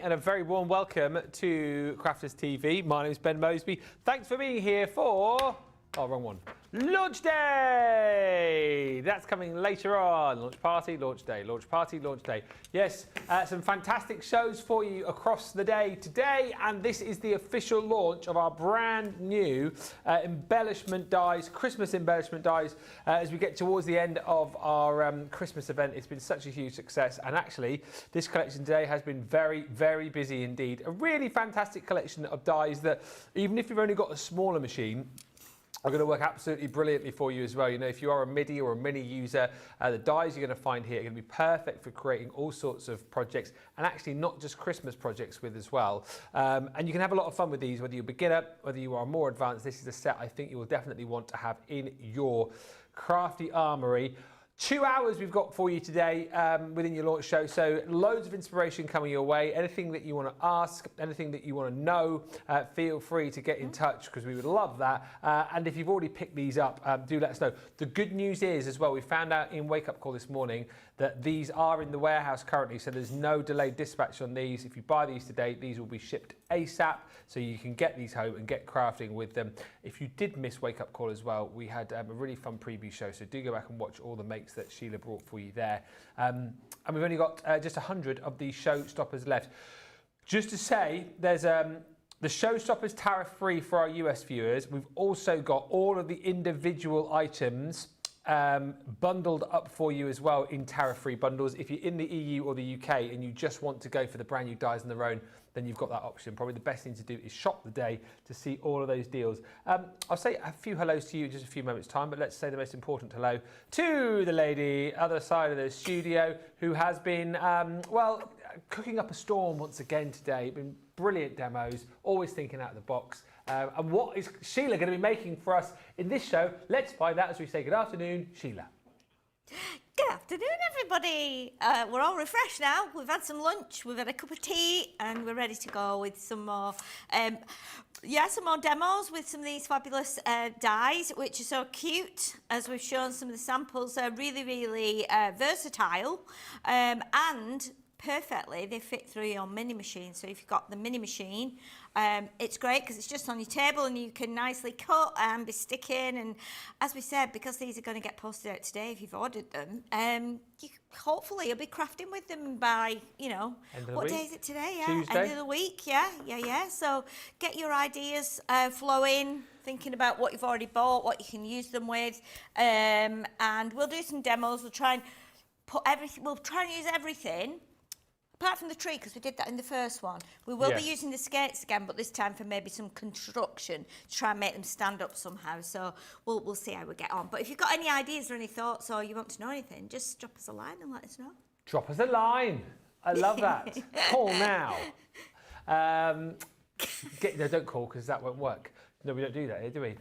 And a very warm welcome to Crafters TV. My name is Ben Moseby. Thanks for being here for... Oh, wrong one. Launch Day! That's coming later on. Launch party, launch day. Launch party, launch day. Yes, some fantastic shows for you across the day today. And this is the official launch of our brand new embellishment dies, Christmas embellishment dies. As we get towards the end of our Christmas event, it's been such a huge success. And actually, this collection today has been very, very busy indeed. A really fantastic collection of dies that, even if you've only got a smaller machine, are going to work absolutely brilliantly for you as well. You know, if you are a MIDI or a mini user, the dies you're going to find here are going to be perfect for creating all sorts of projects, and actually not just Christmas projects with as well. And you can have a lot of fun with these, whether you're a beginner, whether you are more advanced. This is a set I think you will definitely want to have in your crafty armoury. 2 hours we've got for you today within your launch show, so loads of inspiration coming your way. Anything that you want to ask, anything that you want to know, feel free to get in touch because we would love that. And if you've already picked these up, do let us know. The good news is as well, we found out in Wake Up Call this morning that these are in the warehouse currently, so there's no delayed dispatch on these. If you buy these today, these will be shipped ASAP, so you can get these home and get crafting with them. If you did miss Wake Up Call as well, we had a really fun preview show, so do go back and watch all the makes that Sheila brought for you there. And we've only got just 100 of these Showstoppers left. Just to say, there's the Showstopper's tariff-free for our US viewers. We've also got all of the individual items bundled up for you as well in tariff-free bundles. If you're in the EU or the UK and you just want to go for the brand new dies on their own, then you've got that option. Probably the best thing to do is shop the day to see all of those deals. I'll say a few hellos to you in just a few moments' time, but let's say the most important hello to the lady other side of the studio who has been, well, cooking up a storm once again today. Been brilliant demos, always thinking out of the box. And what is Sheila going to be making for us in this show? Let's find out as we say good afternoon, Sheila. Good afternoon, everybody. We're all refreshed now. We've had some lunch, we've had a cup of tea, and we're ready to go with some more, some more demos with some of these fabulous dies, which are so cute. As we've shown, some of the samples are really, really versatile, and perfectly they fit through your mini machine. So if you've got the mini machine, it's great because it's just on your table and you can nicely cut and be sticking. And as we said, because these are going to get posted out today, if you've ordered them, hopefully you'll be crafting with them by, you know, what day is it today? Yeah, Tuesday. End of the week. Yeah. So get your ideas flowing, thinking about what you've already bought, what you can use them with, and we'll do some demos. We'll try and put everything. We'll try and use everything. Apart from the tree, because we did that in the first one. We will be using the skates again, but this time for maybe some construction to try and make them stand up somehow. So we'll see how we get on. But if you've got any ideas or any thoughts or you want to know anything, just drop us a line and let us know. Drop us a line. I love that. Call now. No, don't call because that won't work. No, we don't do that here, do we?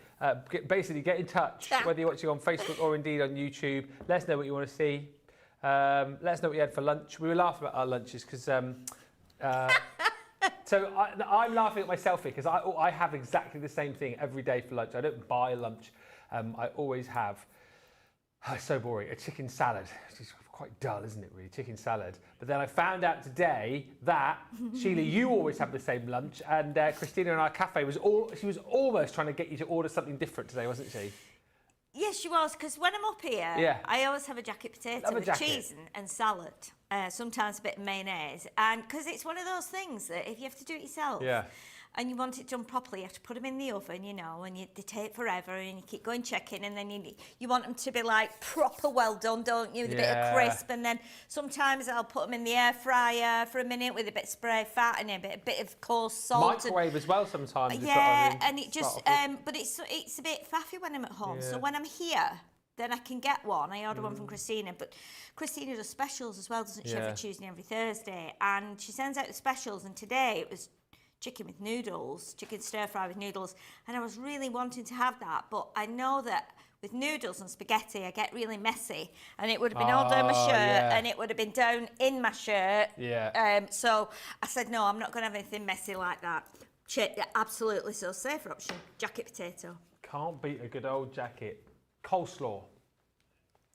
Basically, get in touch, whether you're watching on Facebook or indeed on YouTube. Let us know what you want to see. Let us know what you had for lunch. We were laughing about our lunches because so I'm laughing at myself here because I have exactly the same thing every day for lunch. I don't buy lunch. I always have, it's so boring, a chicken salad. It's quite dull, isn't it, really, chicken salad? But then I found out today that, Sheila, you always have the same lunch, and Christina in our cafe she was almost trying to get you to order something different today, wasn't she? Yes, she was, because when I'm up here, I always have a jacket potato with cheese and salad, sometimes a bit of mayonnaise, and because it's one of those things that if you have to do it yourself and you want it done properly, you have to put them in the oven, you know, and they take forever, and you keep going checking, and then you want them to be like proper well done, don't you, with a bit of crisp, and then sometimes I'll put them in the air fryer for a minute with a bit of spray fat and a bit of coarse salt. Microwave as well sometimes. Yeah, and it just, but it's a bit faffy when I'm at home, so when I'm here, then I can get one. I order one from Christina, but Christina does specials as well, doesn't she, every Tuesday and every Thursday, and she sends out the specials, and today it was chicken with noodles, chicken stir fry with noodles, and I was really wanting to have that, but I know that with noodles and spaghetti I get really messy, and it would have been all down my shirt and it would have been down in my shirt. So I said no, I'm not going to have anything messy like that. Absolutely, so safer option, jacket potato. Can't beat a good old jacket. Coleslaw.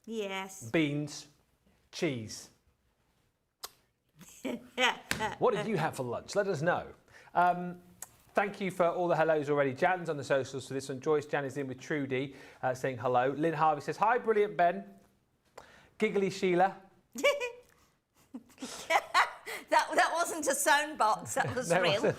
Yes. Beans. Cheese. What did you have for lunch? Let us know. Thank you for all the hellos already. Jan's on the socials for this one. Joyce Jan is in with Trudy saying hello. Lynn Harvey says, hi, brilliant Ben. Giggly Sheila. That wasn't a sound box, that was real.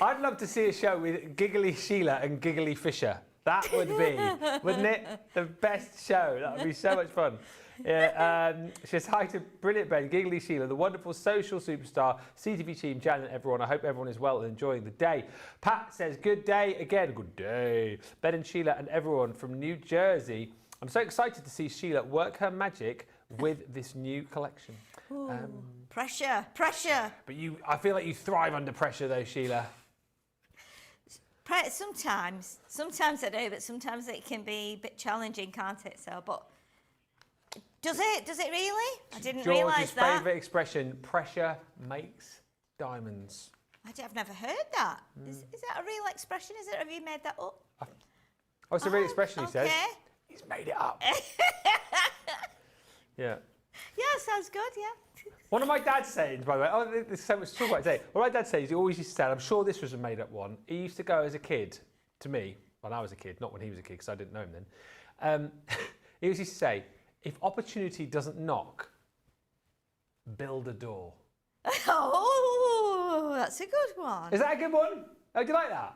I'd love to see a show with Giggly Sheila and Giggly Fisher. That would be, wouldn't it? The best show. That would be so much fun. Yeah, she says, hi to brilliant Ben, Giggly Sheila, the wonderful social superstar, CTV team, Jan and everyone. I hope everyone is well and enjoying the day. Pat says, good day again. Good day. Ben and Sheila and everyone from New Jersey. I'm so excited to see Sheila work her magic with this new collection. Pressure. But I feel like you thrive under pressure though, Sheila. Sometimes I do, but sometimes it can be a bit challenging, can't it? So, but does it really? I didn't realise that. George's favourite expression: pressure makes diamonds. I've never heard that. Is that a real expression? Have you made that up? Oh, it's a real expression. He says. Okay. He's made it up. Yeah. Yeah, sounds good. Yeah. One of my dad's sayings, by the way, there's so much to talk about today. One of my dad's sayings, he always used to say, I'm sure this was a made-up one. He used to go as a kid to me, when I was a kid, not when he was a kid, because I didn't know him then. He always used to say, if opportunity doesn't knock, build a door. Oh, that's a good one. Is that a good one? Oh, do you like that?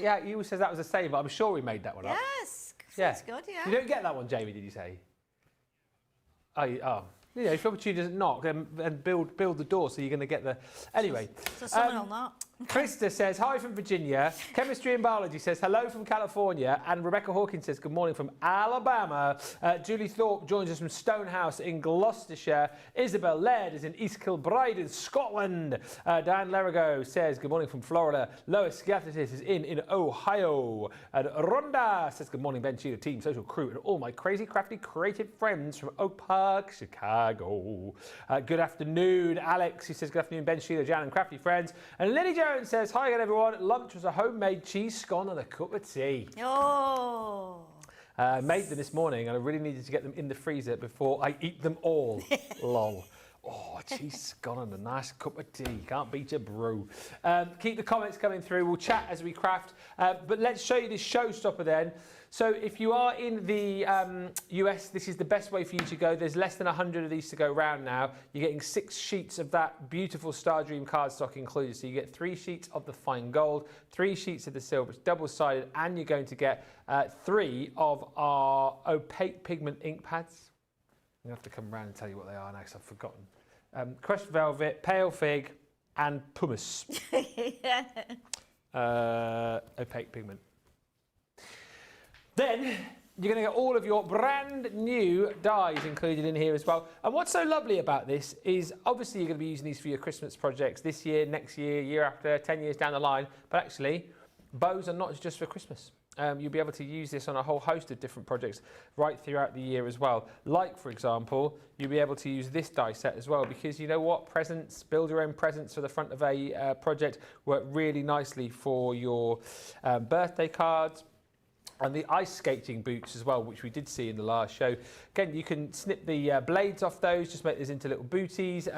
Yeah, he always says that was a saying, but I'm sure we made that one up. Yes, that's good, yeah. You don't get that one, Jamie, did you say? Oh. You know, if opportunity doesn't knock, and build the door, so you're going to get the... Anyway. So someone will not. Krista says, hi from Virginia. Chemistry and Biology says, hello from California. And Rebecca Hawkins says, good morning from Alabama. Julie Thorpe joins us from Stonehouse in Gloucestershire. Isabel Laird is in East Kilbride in Scotland. Diane Lerigo says, good morning from Florida. Lois Gathatis is in Ohio. And Rhonda says, good morning, Ben, Sheila, team, social crew, and all my crazy, crafty, creative friends from Oak Park, Chicago. Good afternoon, Alex. He says, good afternoon, Ben, Sheila, Jan, and crafty friends. And Lily Jones says, hi again, everyone. Lunch was a homemade cheese scone and a cup of tea. Oh. Made them this morning, and I really needed to get them in the freezer before I eat them all. Lol. Oh, cheese scone and a nice cup of tea. Can't beat a brew. Keep the comments coming through. We'll chat as we craft. But let's show you this showstopper then. So if you are in the US, this is the best way for you to go. There's less than 100 of these to go round now. You're getting 6 sheets of that beautiful Star Dream cardstock included. So you get 3 sheets of the fine gold, 3 sheets of the silver. It's double-sided, and you're going to get 3 of our opaque pigment ink pads. I'm going to have to come around and tell you what they are now because I've forgotten. Crushed velvet, pale fig, and pumice. Opaque pigment. Then you're going to get all of your brand new dies included in here as well. And what's so lovely about this is obviously you're going to be using these for your Christmas projects this year, next year, year after, 10 years down the line. But actually, bows are not just for Christmas. You'll be able to use this on a whole host of different projects right throughout the year as well. Like, for example, you'll be able to use this die set as well, because you know what? Presents, build your own presents for the front of a project work really nicely for your birthday cards. And the ice skating boots as well, which we did see in the last show. Again, you can snip the blades off those, just make those into little booties.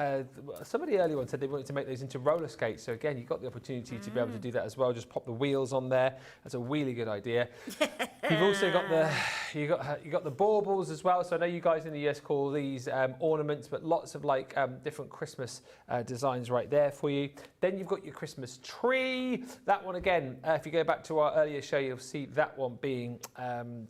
Somebody earlier on said they wanted to make those into roller skates. So again, you've got the opportunity to be able to do that as well. Just pop the wheels on there. That's a really good idea. You've also got the baubles as well. So I know you guys in the US call these ornaments, but lots of like different Christmas designs right there for you. Then you've got your Christmas tree. That one again, if you go back to our earlier show, you'll see that one being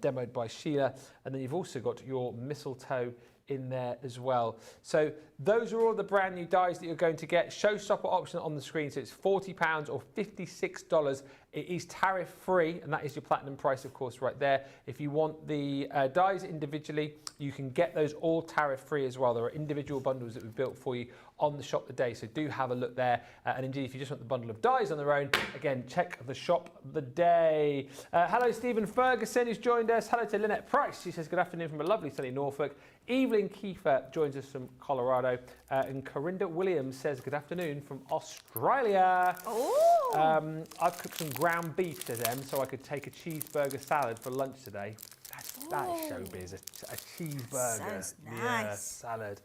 demoed by Sheila. And then you've also got your mistletoe in there as well. So those are all the brand new dies that you're going to get. Showstopper option on the screen, so it's £40 or $56. It is tariff free, and that is your platinum price, of course, right there. If you want the dies individually, you can get those all tariff free as well. There are individual bundles that we've built for you on the shop today, so do have a look there. And indeed, if you just want the bundle of dies on their own, again, check the shop the day. Hello, Stephen Ferguson, who's joined us. Hello to Lynette Price. She says, good afternoon from a lovely sunny Norfolk. Evelyn Kiefer joins us from Colorado. And Corinda Williams says, good afternoon from Australia. Oh. I've cooked some ground beef to them so I could take a cheeseburger salad for lunch today. That is showbiz, a cheeseburger. Sounds nice. Yeah, salad.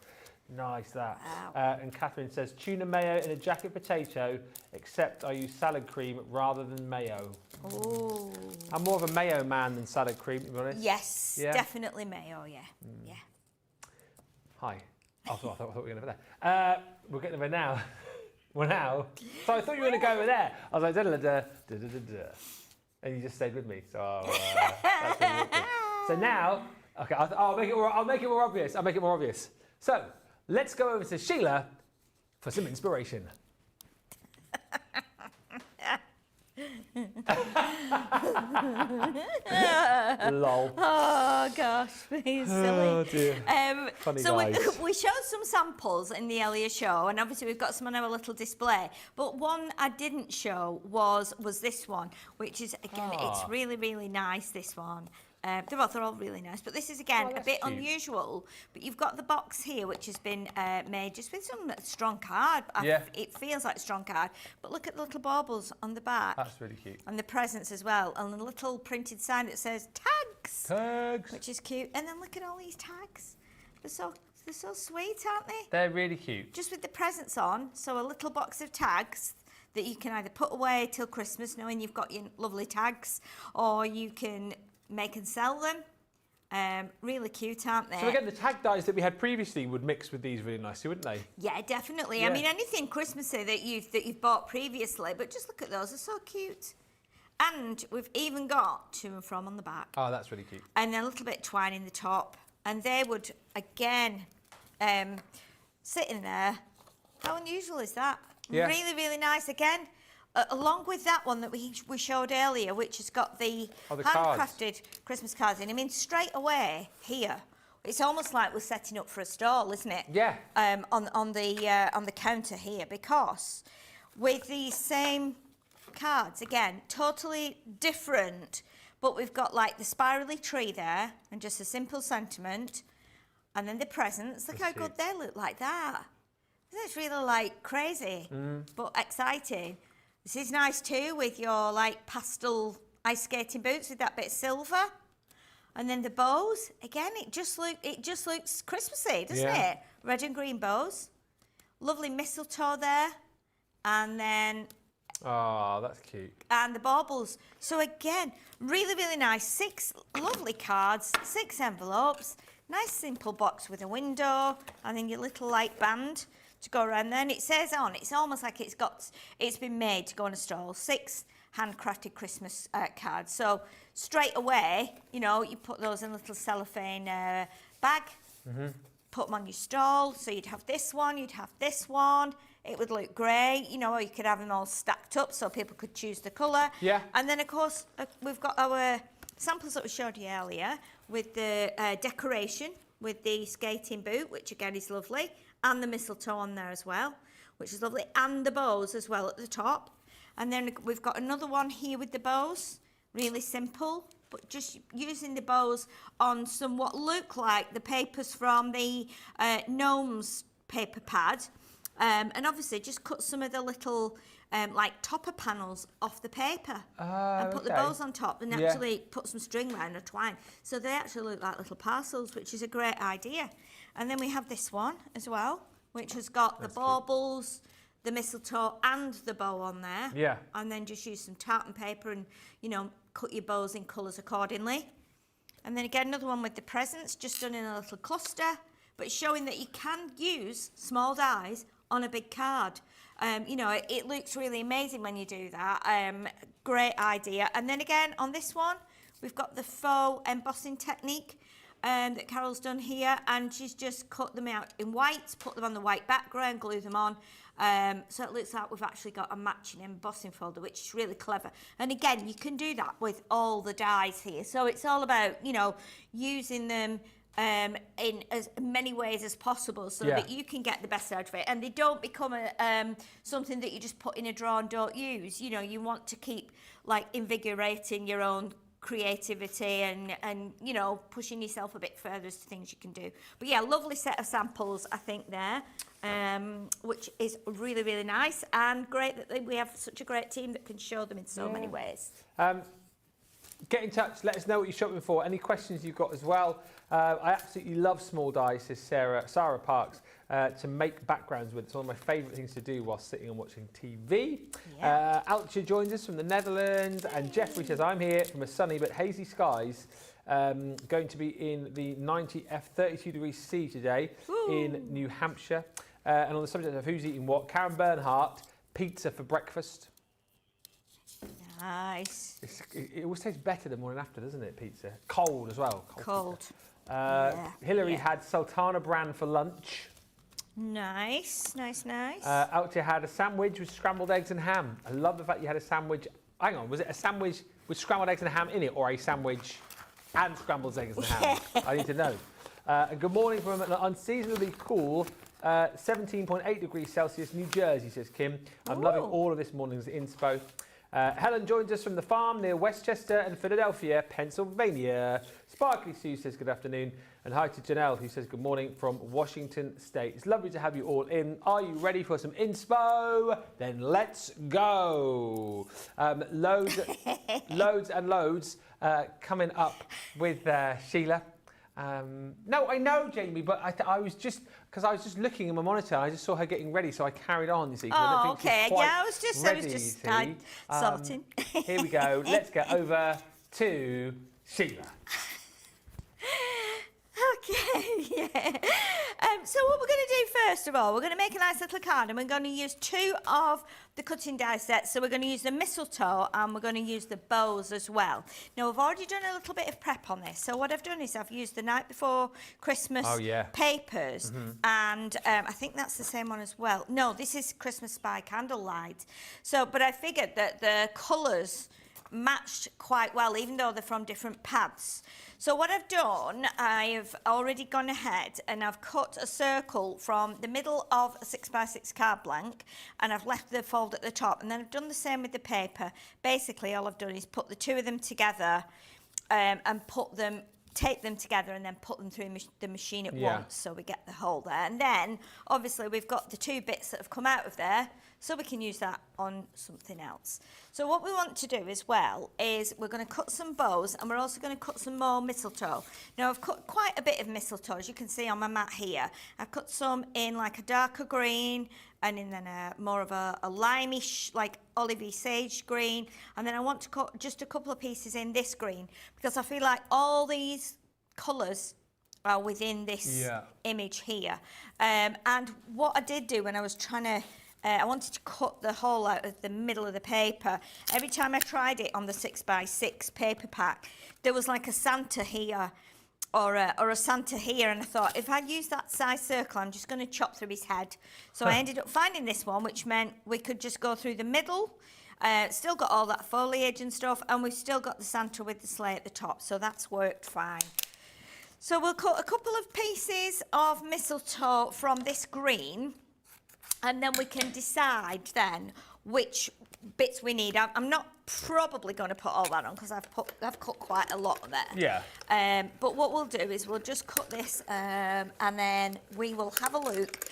Nice, that. Wow. And Catherine says, tuna mayo in a jacket potato, except I use salad cream rather than mayo. Oh. I'm more of a mayo man than salad cream, to be honest. Yes, Yeah? definitely mayo, yeah. Yeah. Hi. I thought we were going over there. We're getting over now. Well, now. So I thought you were going to go over there. I was like, da da da da da da da. And you just stayed with me. So that's really awkward. So now, okay, I'll make it more obvious. I'll make it more obvious. So let's go over to Sheila for some inspiration. Lol. Oh gosh, he's silly. Oh dear. Funny so guys. we showed some samples in the earlier show, and obviously we've got some on our little display. But one I didn't show was this one, which is again, it's really, really nice. This one. They're all really nice, but this is again a bit cute. Unusual. But you've got the box here, which has been made just with some strong card. Yeah. It feels like strong card, but look at the little baubles on the back. That's really cute. And the presents as well, and the little printed sign that says tags. Tags. Which is cute. And then look at all these tags. They're so sweet, aren't they? They're really cute. Just with the presents on, so a little box of tags that you can either put away till Christmas, knowing you've got your lovely tags, or you can make and sell them. Really cute, aren't they? So again, the tag dies that we had previously would mix with these really nicely, wouldn't they? Yeah, definitely. Yeah. I mean, anything Christmassy that you've bought previously, but just look at those; they're so cute. And we've even got to and from on the back. Oh, that's really cute. And a little bit of twine in the top, and they would again sit in there. How unusual is that? Yeah. Really, really nice. Again, along with that one that we showed earlier, which has got the handcrafted Christmas cards in. I mean, straight away here, it's almost like we're setting up for a stall, isn't it? Yeah. On the counter here, because with these same cards, again, totally different, but we've got like the spirally tree there, and just a simple sentiment, and then the presents. Look how good they look like that. It's really like crazy, but exciting. This is nice too, with your like pastel ice skating boots with that bit of silver, and then the bows. Again, it just looks Christmassy, doesn't it? Red and green bows, lovely mistletoe there, and then that's cute. and the baubles. So again, really, really nice. 6 lovely cards, 6 envelopes, nice simple box with a window, and then your little light band to go around there. And it says on, it's almost like it's been made to go on a stall. 6 handcrafted Christmas cards. So straight away, you put those in a little cellophane bag, put them on your stall. So you'd have this one, you'd have this one. It would look great, or you could have them all stacked up so people could choose the colour. Yeah. And then, of course, we've got our samples that we showed you earlier with the decoration with the skating boot, which again is lovely, and the mistletoe on there as well, which is lovely, and the bows as well at the top. And then we've got another one here with the bows, really simple, but just using the bows on some what look like the papers from the Gnomes paper pad. And obviously just cut some of the little like topper panels off the paper and put the bows on top, and actually put some string around or twine. So they actually look like little parcels, which is a great idea. And then we have this one as well, which has got the baubles, the mistletoe and the bow on there. Yeah. And then just use some tartan paper and, cut your bows in colours accordingly. And then again, another one with the presents, just done in a little cluster, but showing that you can use small dies on a big card. It looks really amazing when you do that. Great idea. And then again, on this one, we've got the faux embossing technique that Carol's done here, and she's just cut them out in white, put them on the white background, glue them on. So it looks like we've actually got a matching embossing folder, which is really clever. And again, you can do that with all the dies here. So it's all about, using them in as many ways as possible so that you can get the best out of it, and they don't become something that you just put in a drawer and don't use. You want to keep like invigorating your own creativity and pushing yourself a bit further as to things you can do. But yeah, lovely set of samples I think there, which is really, really nice, and great that we have such a great team that can show them in so many ways. Get in touch, let us know what you're shopping for, any questions you've got as well. I absolutely love small dice, says Sarah Parks, to make backgrounds with. It's one of my favourite things to do while sitting and watching TV. Yeah. Altje joins us from the Netherlands, and Jeffrey says, I'm here from a sunny but hazy skies. Going to be in the 90F 32 degrees C today in New Hampshire. And on the subject of who's eating what, Karen Bernhardt, pizza for breakfast. Nice. It always tastes better the morning after, doesn't it, pizza? Cold as well. Cold. Hillary had Sultana bran for lunch. Nice. Altje had a sandwich with scrambled eggs and ham. I love the fact you had a sandwich. Hang on, was it a sandwich with scrambled eggs and ham in it, or a sandwich and scrambled eggs and ham? I need to know. Good morning from an unseasonably cool 17.8 degrees Celsius, New Jersey, says Kim. I'm loving all of this morning's inspo. Helen joins us from the farm near Westchester and Philadelphia, Pennsylvania. Sparkly Sue says good afternoon. And hi to Janelle, who says good morning from Washington State. It's lovely to have you all in. Are you ready for some inspo? Then let's go. Loads and loads coming up with Sheila. No, I know, Jamie, but I was just looking at my monitor. I just saw her getting ready, so I carried on. You see, oh, okay. Yeah, I was just sorting. Here we go. Let's get over to Sheila. Okay, yeah. So what we're going to do first of all, we're going to make a nice little card, and we're going to use 2 of the cutting die sets. So we're going to use the mistletoe and we're going to use the bows as well. Now, I've already done a little bit of prep on this. So what I've done is I've used the night before Christmas papers, and I think that's the same one as well. No, this is Christmas by candlelight. So, but I figured that the colours matched quite well, even though they're from different pads. So what I've done, I've already gone ahead and I've cut a circle from the middle of a 6x6 card blank, and I've left the fold at the top, and then I've done the same with the paper. Basically, all I've done is put the 2 of them together and tape them together and then put them through the machine at once, so we get the whole there. And then, obviously, we've got the 2 bits that have come out of there, so we can use that on something else. So what we want to do as well is we're going to cut some bows, and we're also going to cut some more mistletoe. Now, I've cut quite a bit of mistletoe, as you can see on my mat here. I've cut some in like a darker green, and then more of a limeish, like olivey sage green. And then I want to cut just a couple of pieces in this green, because I feel like all these colours are within this image here. And what I did do when I was trying to, I wanted to cut the hole out of the middle of the paper. Every time I tried it on the 6x6 paper pack, there was like a Santa here or a Santa here, and I thought, if I use that size circle, I'm just going to chop through his head. So I ended up finding this one, which meant we could just go through the middle. Still got all that foliage and stuff, and we've still got the Santa with the sleigh at the top, so that's worked fine. So we'll cut a couple of pieces of mistletoe from this green, and then we can decide then which bits we need. I'm not probably going to put all that on, because I've cut quite a lot there. Yeah. But what we'll do is we'll just cut this, and then we will have a look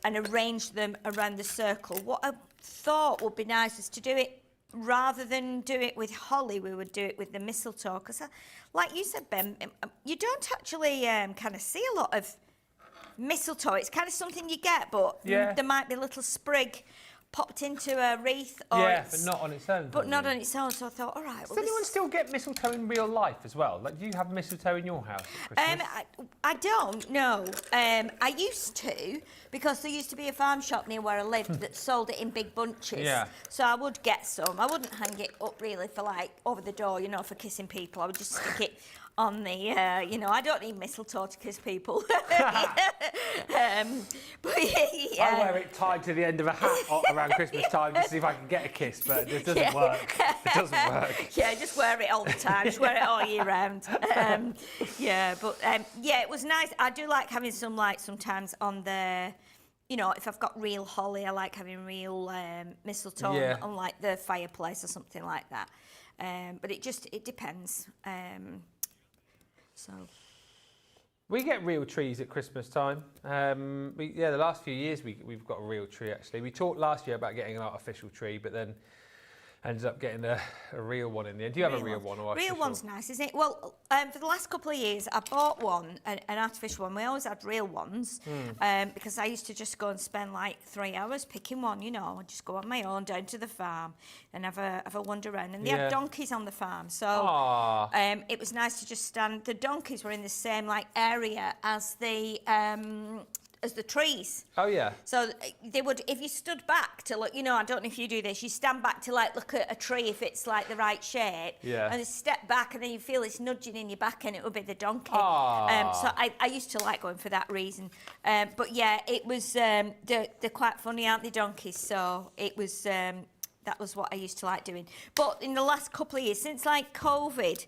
and arrange them around the circle. What I thought would be nice is to do it, rather than do it with holly, we would do it with the mistletoe, because like you said, Ben, you don't actually kind of see a lot of mistletoe. It's kind of something you get, but there might be a little sprig popped into a wreath. Or but not on its own. But not on its own, so I thought, all right. Does anyone still get mistletoe in real life as well? Like, do you have mistletoe in your house at Christmas? I don't, no. I used to, because there used to be a farm shop near where I lived that sold it in big bunches. Yeah. So I would get some. I wouldn't hang it up really for like over the door, you know, for kissing people. I would just stick it on the, you know, I don't need mistletoe to kiss people. But I wear it tied to the end of a hat around Christmas time to see if I can get a kiss, but it doesn't work. It doesn't work. Yeah, just wear it all the time. Just wear it all year round. Yeah, it was nice. I do like having some light sometimes on the, you know, if I've got real holly, I like having real mistletoe on like the fireplace or something like that. But it depends. So we get real trees at Christmas time. The last few years we've got a real tree actually. We talked last year about getting an artificial tree, but then ended up getting a real one in the end. Do you have a real one? Or real one's nice, isn't it? Well, for the last couple of years, I bought one, an artificial one. We always had real ones because I used to just go and spend like 3 hours picking one, you know, just go on my own down to the farm and have a wander around. And they had donkeys on the farm, so it was nice to just stand. The donkeys were in the same like area as the trees. Oh yeah. So they would, if you stood back to look, you know, I don't know if you do this, you stand back to like look at a tree if it's like the right shape. Yeah. And then step back and then you feel it's nudging in your back and it would be the donkey. So I used to like going for that reason. But yeah, it was, they're quite funny, aren't they, donkeys? So it was, that was what I used to like doing. But in the last couple of years, since like COVID,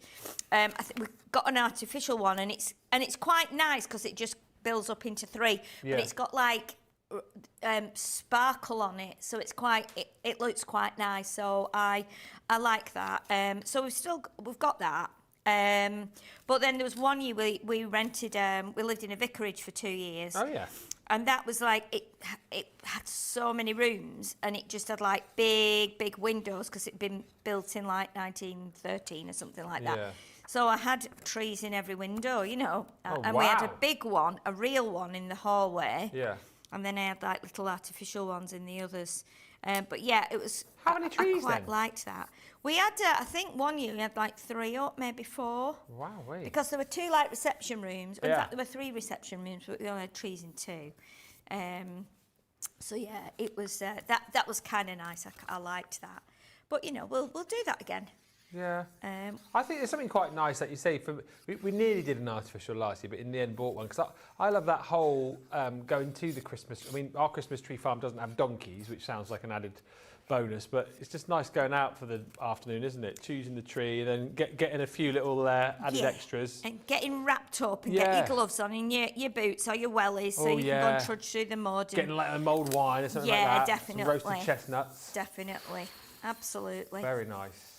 I think we've got an artificial one and it's quite nice because it just builds up into 3, but it's got like sparkle on it, so it's quite it looks quite nice. So I like that. So we've got that. But then there was one year we rented. We lived in a vicarage for 2 years. Oh yeah. And that was like it had so many rooms, and it just had like big windows because it'd been built in like 1913 or something like that. So I had trees in every window, you know, and we had a big one, a real one in the hallway. Yeah. And then I had like little artificial ones in the others. But yeah, it was. How many trees I quite liked that. We had, I think one year we had like 3 up, maybe 4. Wow, wait. Because there were 2 like reception rooms. In fact, there were 3 reception rooms, but we only had trees in 2. So yeah, it was that was kind of nice. I liked that. But you know, we'll do that again. Yeah. I think there's something quite nice that you say. We nearly did an artificial last year, but in the end bought one because I love that whole going to the Christmas. I mean, our Christmas tree farm doesn't have donkeys, which sounds like an added bonus, but it's just nice going out for the afternoon, isn't it? Choosing the tree and then getting a few little added extras. And getting wrapped up and get your gloves on and your boots or your wellies so you can go and trudge through the mud. Getting like a mulled wine or something like that. Yeah, definitely. Some roasted chestnuts. Definitely. Absolutely. Very nice.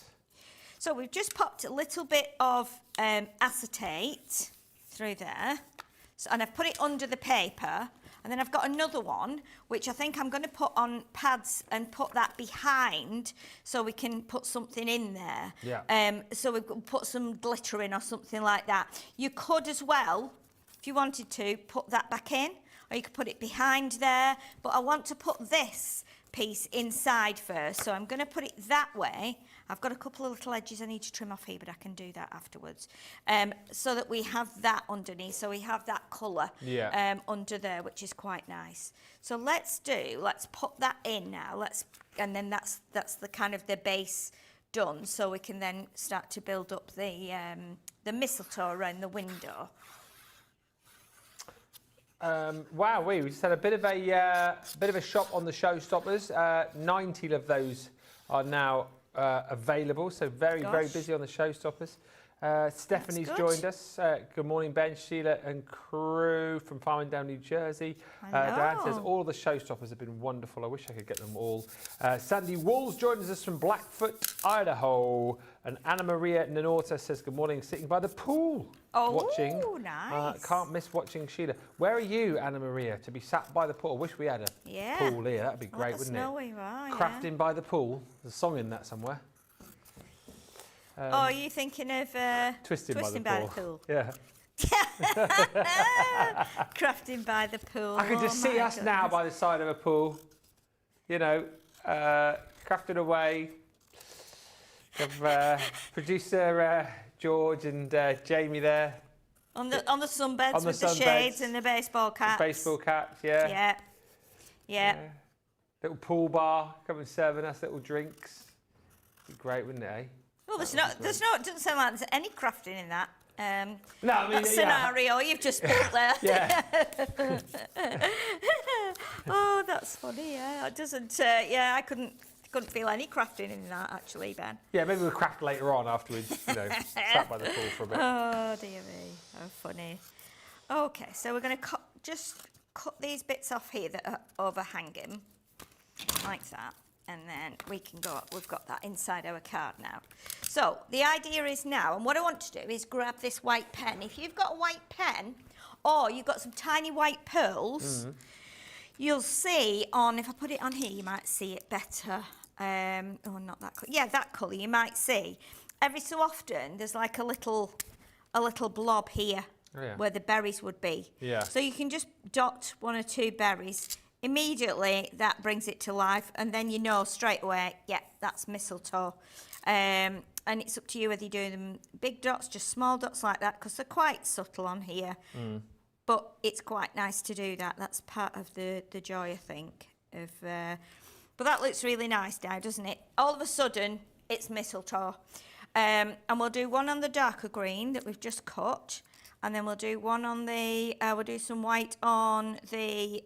So we've just popped a little bit of acetate through there. So, and I've put it under the paper. And then I've got another one, which I think I'm going to put on pads and put that behind so we can put something in there. Yeah. So we could put some glitter in or something like that. You could as well, if you wanted to, put that back in, or you could put it behind there. But I want to put this piece inside first, so I'm going to put it that way. I've got a couple of little edges I need to trim off here, but I can do that afterwards. So that we have that underneath, so we have that colour under there, which is quite nice. So let's put that in now. And then that's the kind of the base done, so we can then start to build up the mistletoe around the window. Wow, we just had a bit of a shop on the Showstoppers. 90 of those are now available, so very busy on the Showstoppers. Stephanie's joined us. Good morning, Ben, Sheila and crew from Farmingdale, New Jersey. Diane says all the Showstoppers have been wonderful. I wish I could get them all. Sandy Walls joins us from Blackfoot, Idaho. And Anna Maria Nanorta says good morning, sitting by the pool watching. Oh, nice. Can't miss watching Sheila. Where are you, Anna Maria, to be sat by the pool? Wish we had a pool here. That'd be great, wouldn't it? We are, Crafting by the pool. There's a song in that somewhere. Are you thinking of Twisting by the pool? Yeah. Crafting by the pool. I can just see us now by the side of a pool, you know, crafting away. Of producer George and Jamie there. On the sunbeds with the shades and the baseball caps. Baseball caps, yeah. Yeah. Little pool bar, come and serving us little drinks. Be great, wouldn't it, eh? Well, it doesn't sound like there's any crafting in that. No, I mean, that scenario you've just built there. Yeah. Oh, that's funny. Yeah, it doesn't. I couldn't feel any crafting in that actually, Ben. Yeah, maybe we'll craft later on after we've sat by the pool for a bit. Oh dear me, how funny. Okay, so we're going to just cut these bits off here that are overhanging, like that. And then we can go, we've got that inside our card now. So the idea is now, and what I want to do is grab this white pen. If you've got a white pen, or you've got some tiny white pearls, you'll see if I put it on here, you might see it better. oh, not that colour. Yeah, that colour. You might see every so often there's like a little blob here where the berries would be. Yeah. So you can just dot 1 or 2 berries. Immediately that brings it to life, and then you know straight away, yeah, that's mistletoe. And it's up to you whether you do them big dots, just small dots like that, because they're quite subtle on here. But it's quite nice to do that. That's part of the joy, I think. But that looks really nice now, doesn't it? All of a sudden, it's mistletoe. And we'll do one on the darker green that we've just cut, and then we'll do one on the, we'll do some white on the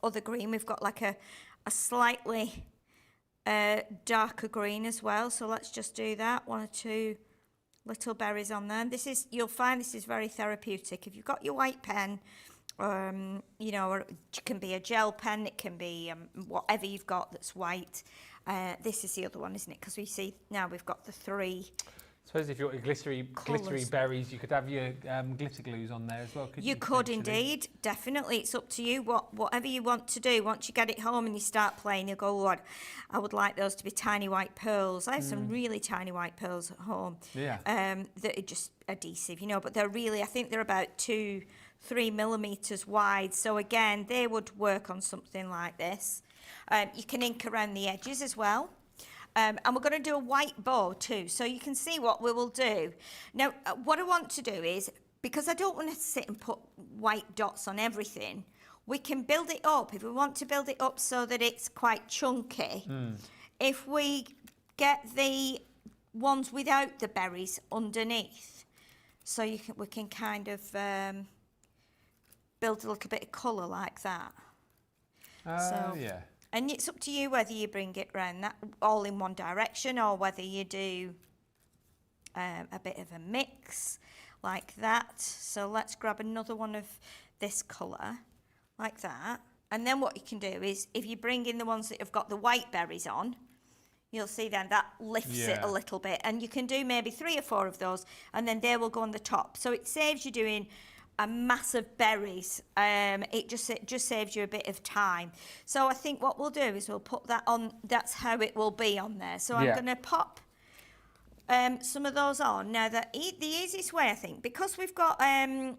other green. We've got like a slightly darker green as well, so let's just do that. 1 or 2 little berries on there. This is, you'll find this is very therapeutic. If you've got your white pen, you know, or it can be a gel pen, it can be whatever you've got that's white. This is the other one, isn't it? Because we see now we've got the 3. I suppose if you've got your glittery berries, you could have your glitter glues on there as well, couldn't you? You could indeed, definitely. It's up to you, whatever you want to do. Once you get it home and you start playing, you'll go, Lord, I would like those to be tiny white pearls. I have some really tiny white pearls at home. Yeah. That are just adhesive, you know, but they're really, I think they're about 2-3 millimetres wide. So again, they would work on something like this. You can ink around the edges as well. And we're going to do a white bow too, so you can see what we will do. Now, what I want to do is, because I don't want to sit and put white dots on everything, we can build it up. If we want to build it up so that it's quite chunky, if we get the ones without the berries underneath, so we can kind of build a little bit of colour like that. Yeah. And it's up to you whether you bring it round that all in one direction or whether you do a bit of a mix like that. So let's grab another one of this colour like that. And then what you can do is, if you bring in the ones that have got the white berries on, you'll see then that lifts it a little bit. And you can do maybe 3 or 4 of those, and then they will go on the top. So it saves you doing a mass of berries. It just saves you a bit of time. So I think what we'll do is we'll put that on. That's how it will be on there. So I'm going to pop some of those on. Now the easiest way, I think, because we've got a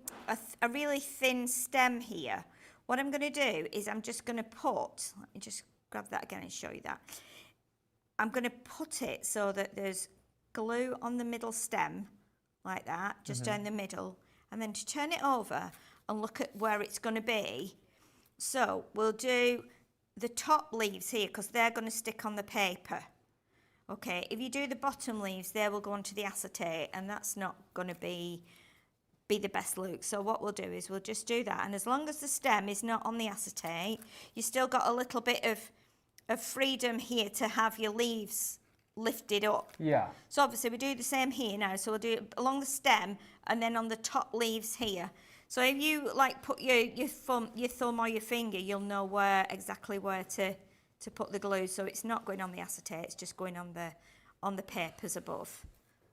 really thin stem here, what I'm going to do is I'm just going to put, let me just grab that again and show you that. I'm going to put it so that there's glue on the middle stem like that, just down the middle. And then to turn it over and look at where it's going to be. So we'll do the top leaves here because they're going to stick on the paper. Okay, if you do the bottom leaves, they will go onto the acetate, and that's not going to be the best look. So what we'll do is we'll just do that. And as long as the stem is not on the acetate, you still got a little bit of freedom here to have your leaves lifted up. Yeah. So obviously we do the same here now. So we'll do it along the stem and then on the top leaves here. So if you like put your thumb or your finger, you'll know exactly where to put the glue. So it's not going on the acetate, it's just going on the papers above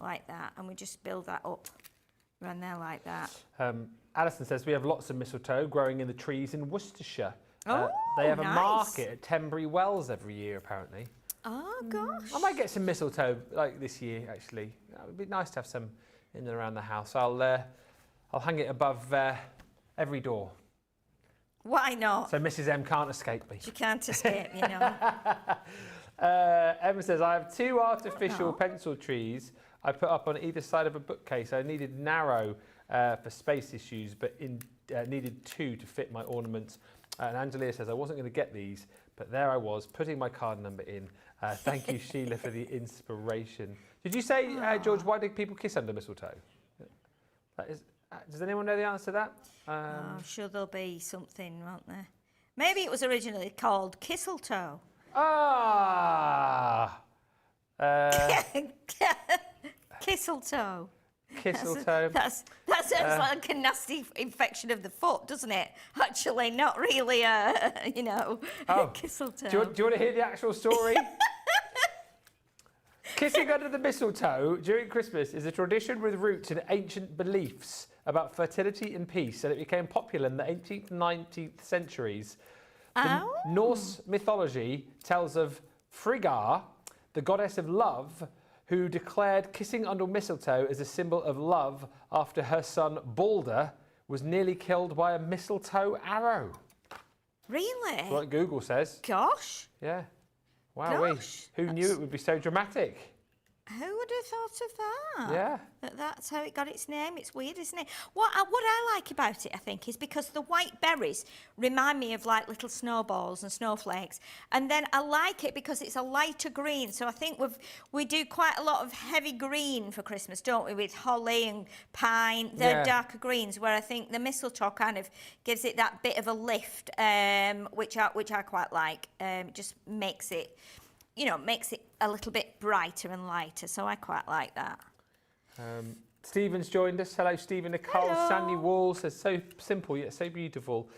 like that. And we just build that up around there like that. Alison says we have lots of mistletoe growing in the trees in Worcestershire. They have a market at Tenbury Wells every year apparently. Oh gosh! I might get some mistletoe like this year. Actually, it would be nice to have some in and around the house. I'll hang it above every door. Why not? So Mrs. M can't escape me. She can't escape, you know. Emma says I have 2 artificial pencil trees I put up on either side of a bookcase. I needed narrow for space issues, but needed 2 to fit my ornaments. And Angelia says I wasn't going to get these, but there I was putting my card number in. Thank you, Sheila, for the inspiration. Did you say, George, why do people kiss under mistletoe? Does anyone know the answer to that? I'm sure there'll be something, won't there? Maybe it was originally called Kisseltoe. Ah! Kisseltoe. Kisseltoe. That sounds like a nasty infection of the foot, doesn't it? Actually, not really Kisseltoe. Do you want to hear the actual story? Kissing under the mistletoe during Christmas is a tradition with roots in ancient beliefs about fertility and peace, and it became popular in the 18th and 19th centuries. The Norse mythology tells of Frigga, the goddess of love, who declared kissing under mistletoe as a symbol of love after her son Balder was nearly killed by a mistletoe arrow. Really? That's what Google says. Gosh. Yeah. Wow. Gosh, Who knew it would be so dramatic? Who would have thought of that? Yeah. That's how it got its name. It's weird, isn't it? What I like about it, I think, is because the white berries remind me of like little snowballs and snowflakes. And then I like it because it's a lighter green. So I think we do quite a lot of heavy green for Christmas, don't we? With holly and pine. They're darker greens, where I think the mistletoe kind of gives it that bit of a lift, which I quite like. It just makes it, makes it a little bit brighter and lighter, so I quite like that. Stephen's joined us. Hello, Stephen. Nicole. Hello. Sandy Wall says, so simple yet so beautiful.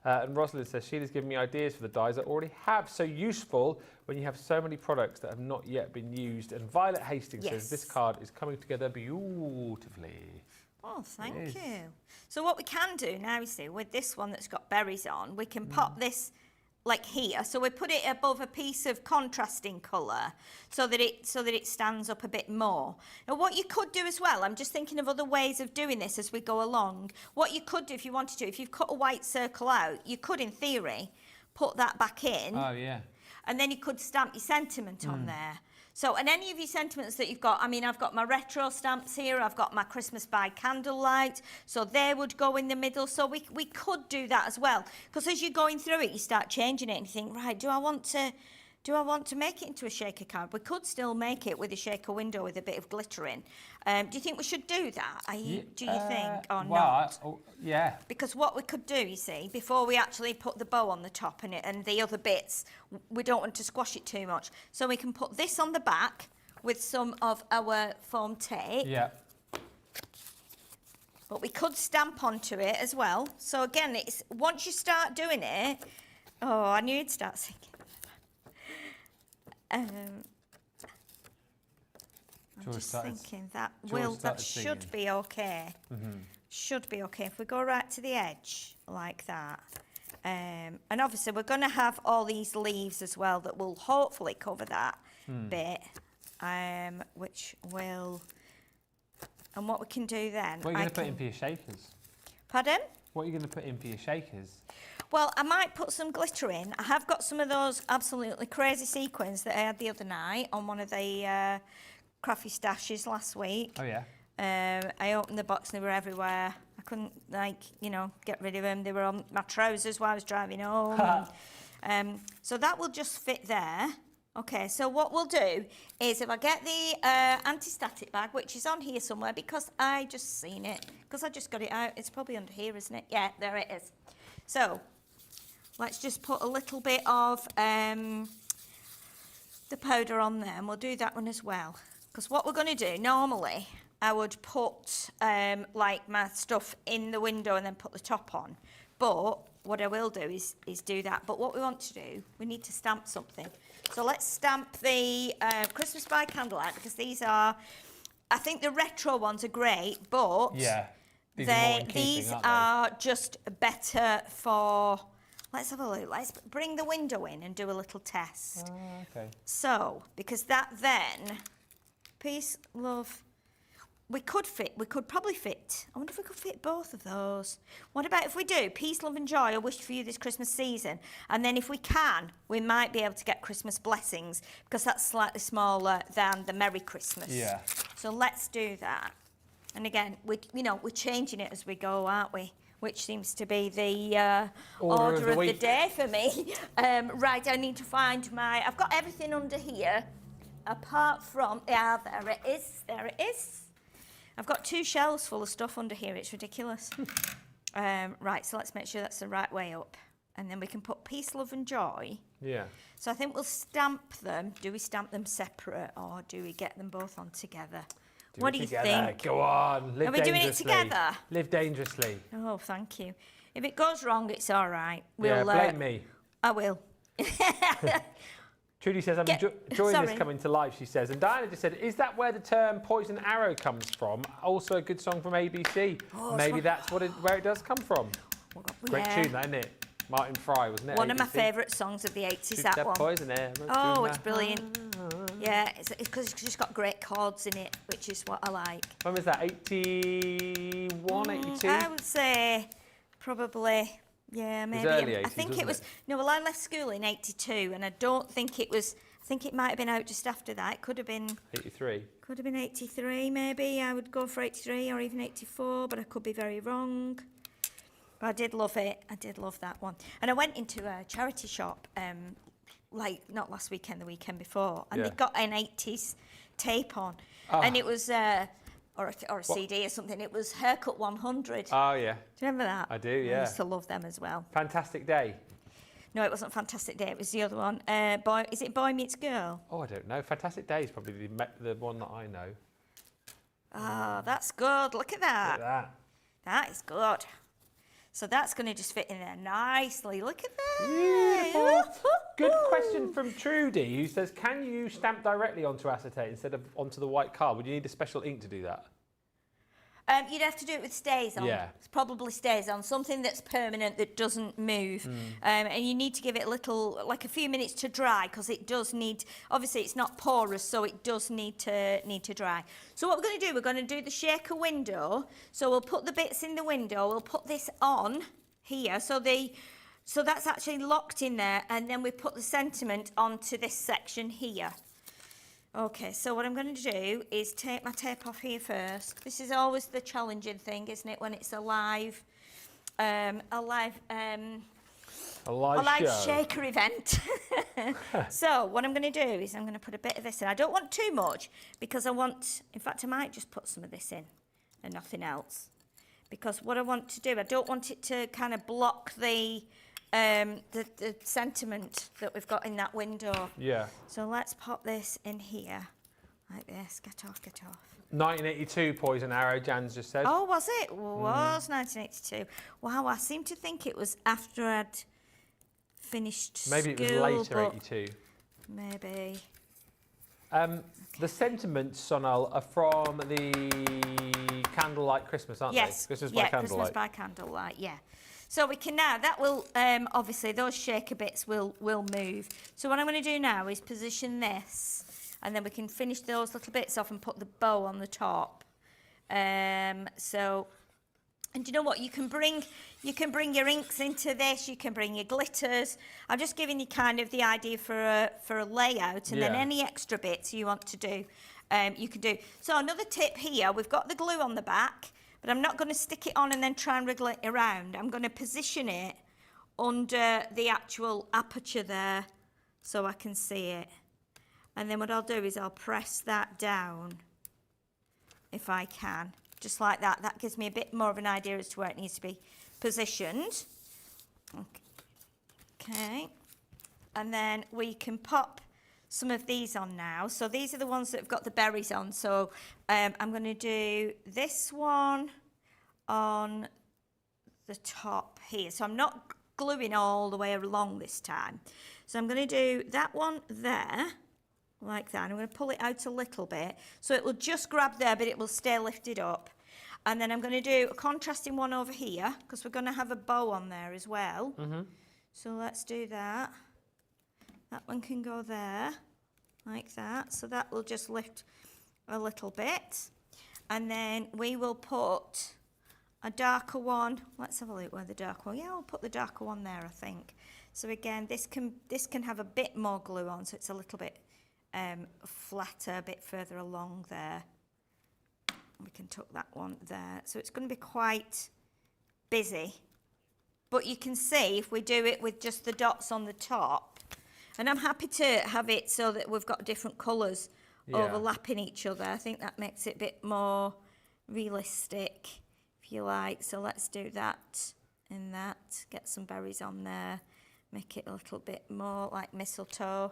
And Rosalind says, Sheila's given me ideas for the dyes I already have. So useful when you have so many products that have not yet been used. And Violet Hastings says, this card is coming together beautifully. Oh, thank you. So what we can do now, you see, with this one that's got berries on, we can pop this like here, so we put it above a piece of contrasting colour so that it stands up a bit more. Now what you could do as well, I'm just thinking of other ways of doing this as we go along. What you could do if you wanted to, if you've cut a white circle out, you could in theory put that back in. Oh yeah. And then you could stamp your sentiment on there. So, and any of your sentiments that you've got, I mean, I've got my retro stamps here, I've got my Christmas by candlelight, so they would go in the middle. So we could do that as well. Because as you're going through it, you start changing it and you think, right, do I want to make it into a shaker card? We could still make it with a shaker window with a bit of glitter in. Do you think we should do that? Do you think, or not? Yeah. Because what we could do, you see, before we actually put the bow on the top and the other bits, we don't want to squash it too much. So we can put this on the back with some of our foam tape. Yeah. But we could stamp onto it as well. So again, it's once you start doing it, oh, I knew you'd start singing. I'm just thinking that should be okay. Should be okay if we go right to the edge like that. And obviously we're going to have all these leaves as well that will hopefully cover that bit, which will. And what we can do then? What are you going to put in for your shakers? Pardon? What are you going to put in for your shakers? Well, I might put some glitter in. I have got some of those absolutely crazy sequins that I had the other night on one of the crafty stashes last week. Oh, yeah. I opened the box and they were everywhere. I couldn't, get rid of them. They were on my trousers while I was driving home. So that will just fit there. Okay, so what we'll do is if I get the anti-static bag, which is on here somewhere because I just seen it, because I just got it out. It's probably under here, isn't it? Yeah, there it is. So let's just put a little bit of the powder on there, and we'll do that one as well. Because what we're going to do, normally I would put like my stuff in the window and then put the top on. But what I will do is do that. But what we want to do, we need to stamp something. So let's stamp the Christmas by candlelight, because these are, I think the retro ones are great, but yeah, these are just better for, let's have a look. Let's bring the window in and do a little test. Okay. So, because that then, peace, love, we could probably fit, I wonder if we could fit both of those. What about if we do peace, love and joy, I wish for you this Christmas season, and then if we can, we might be able to get Christmas blessings, because that's slightly smaller than the Merry Christmas. Yeah. So let's do that. And again, we're changing it as we go, aren't we? Which seems to be the order of the day for me. Right, I need to find I've got everything under here, apart from, there it is. I've got 2 shelves full of stuff under here, it's ridiculous. Right, so let's make sure that's the right way up. And then we can put peace, love and joy. Yeah. So I think we'll stamp them. Do we stamp them separate, or do we get them both on together? What do you think? Go on, live dangerously. Are we doing it together? Live dangerously. Oh, thank you. If it goes wrong, it's all right. Blame me. I will. Trudy says, I'm enjoying this coming to life, she says. And Diana just said, is that where the term Poison Arrow comes from? Also a good song from ABC. Maybe that's where it does come from. Great tune, that, isn't it? Martin Fry, wasn't it? One of my ABC? favourite songs of the 80s, Shoot that one. poison air, Oh, it's brilliant. Yeah, it's because it's just got great chords in it, which is what I like. When was that? 81, 82? I would say probably, yeah, maybe. early 80s, I think wasn't it was, it? no, well, I left school in 82, and I don't think it was, I think it might have been out just after that. It could have been 83. 83 maybe. I would go for 83 or even 84, but I could be very wrong. But I did love it. I did love that one. And I went into a charity shop, like not last weekend, the weekend before, and Yeah. they got an 80s tape on. Oh. And it was, or a CD or something, it was Haircut 100. Oh, yeah. Do you remember that? I do, I yeah. used to love them as well. Fantastic Day. No, it wasn't Fantastic Day, it was the other one. Is it Boy Meets Girl? Oh, I don't know. Fantastic Day is probably the one that I know. Oh, that's good. Look at Look that. at that. That is good. So that's going to just fit in there nicely. Look at that. Beautiful. Good question from Trudy, who says, can you stamp directly onto acetate instead of onto the white card? Would you need a special ink to do that? You'd have to do it with stays on. Yeah. It probably stays on, something that's permanent that doesn't move. And you need to give it like a few minutes to dry, because it does need, obviously it's not porous, so it does need to dry. So what we're going to do, we're going to do the shaker window. So we'll put the bits in the window, we'll put this on here, so that's actually locked in there, and then we put the sentiment onto this section here. Okay, so what I'm going to do is take my tape off here first. This is always the challenging thing, isn't it, when it's a live show. shaker event. So what I'm going to do is I'm going to put a bit of this in. I don't want too much, because in fact, I might just put some of this in and nothing else. Because what I want to do, I don't want it to kind of block the sentiment that we've got in that window. Yeah. So let's pop this in here, like this. Get off. 1982 Poison Arrow, Jan's just said. Oh, was it? Was 1982. Wow, I seem to think it was after I'd finished Maybe it was school, later, but 82. Maybe. The sentiments, Sonal, are from the Candlelight Christmas, aren't Yes. they? Christmas by Candlelight. Christmas by Candlelight, yeah. So we can now, that will, obviously those shaker bits will move. So what I'm going to do now is position this, and then we can finish those little bits off and put the bow on the top. And you know what, you can bring your inks into this, you can bring your glitters. I'm just giving you kind of the idea for a layout, and then any extra bits you want to do, you can do. So another tip here, we've got the glue on the back, but I'm not going to stick it on and then try and wriggle it around. I'm going to position it under the actual aperture there so I can see it. And then what I'll do is I'll press that down if I can, just like that. That gives me a bit more of an idea as to where it needs to be positioned. Okay. And then we can pop some of these on now. So these are the ones that have got the berries on. So I'm going to do this one on the top here. So I'm not gluing all the way along this time. So I'm going to do that one there, like that. I'm going to pull it out a little bit. So it will just grab there, but it will stay lifted up. And then I'm going to do a contrasting one over here, because we're going to have a bow on there as well. So let's do that. That one can go there, like that. So that will just lift a little bit. And then we will put a darker one. Let's have a look where the darker one. Yeah, I'll put the darker one there, I think. So again, this can have a bit more glue on, so it's a little bit flatter, a bit further along there. We can tuck that one there. So it's going to be quite busy. But you can see if we do it with just the dots on the top, and I'm happy to have it so that we've got different colours overlapping each other. I think that makes it a bit more realistic, if you like. So let's do that and that. Get some berries on there. Make it a little bit more like mistletoe.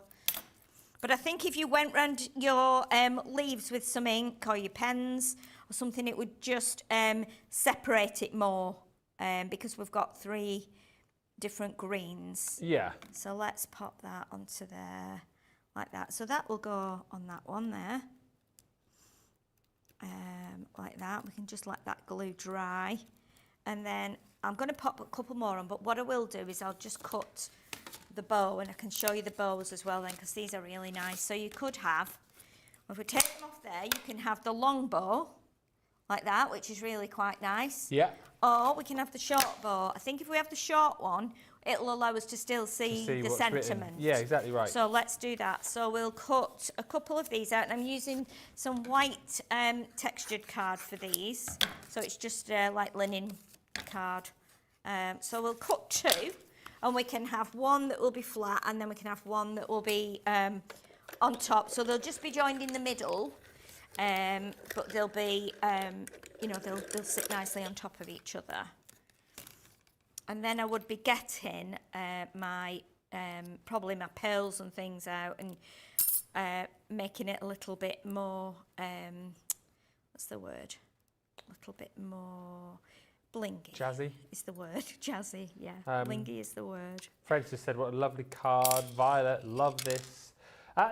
But I think if you went round your leaves with some ink or your pens or something, it would just separate it more, because we've got 3 different greens. Yeah. So let's pop that onto there, like that. So that will go on that one there, like that. We can just let that glue dry. And then I'm going to pop a couple more on, but what I will do is I'll just cut the bow, and I can show you the bows as well then, because these are really nice. So you could have, if we take them off there, you can have the long bow like that, which is really quite nice. Yeah. Or we can have the short bow. I think if we have the short one, it'll allow us to still see the sentiment. Yeah, exactly right. So let's do that. So we'll cut a couple of these out, and I'm using some white textured card for these. So it's just like linen card. So we'll cut 2, and we can have one that will be flat, and then we can have one that will be on top. So they'll just be joined in the middle, but they'll be, you know, they'll sit nicely on top of each other. And then I would be getting my probably my pearls and things out, and making it a little bit more, what's the word? A little bit more blingy. Jazzy is the word. Jazzy, yeah. Blingy is the word. Fred just said, what a lovely card. Violet, love this.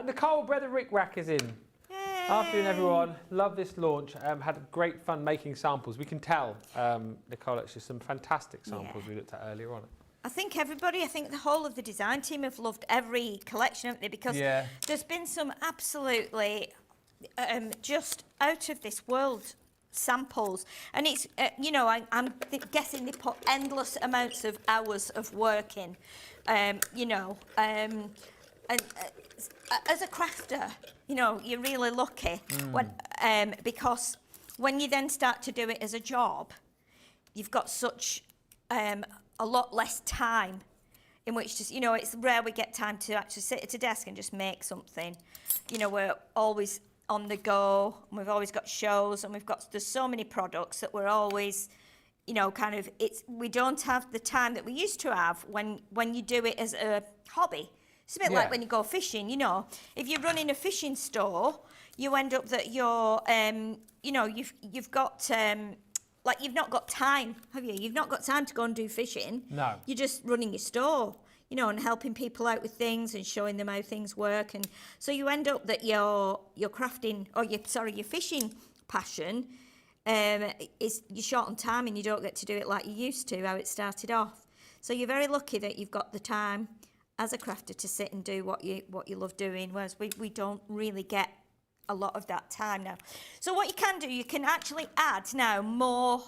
Nicole, Brother Rick Rack is in. Yay. Afternoon, everyone. Love this launch. Had great fun making samples. We can tell, Nicole, actually some fantastic samples we looked at earlier on. I think the whole of the design team have loved every collection, haven't they? Because there's been some absolutely just out of this world samples, and it's you know, I'm guessing they put endless amounts of hours of work in, you know, and as a crafter, you know, you're really lucky when because when you then start to do it as a job, you've got such a lot less time in which to, you know, it's rare we get time to actually sit at a desk and just make something. You know, we're always on the go, and we've always got shows, and there's so many products that we're always, you know, kind of, we don't have the time that we used to have when you do it as a hobby. It's a bit like when you go fishing, you know. If you're running a fishing store, you end up that you're, you know, you've got, like, you've not got time, have you? You've not got time to go and do fishing. No. You're just running your store, you know, and helping people out with things and showing them how things work. And so you end up that your crafting, or your fishing passion is you're short on time, and you don't get to do it like you used to, how it started off. So you're very lucky that you've got the time as a crafter to sit and do what you love doing, whereas we don't really get a lot of that time now. So what you can do, you can actually add now more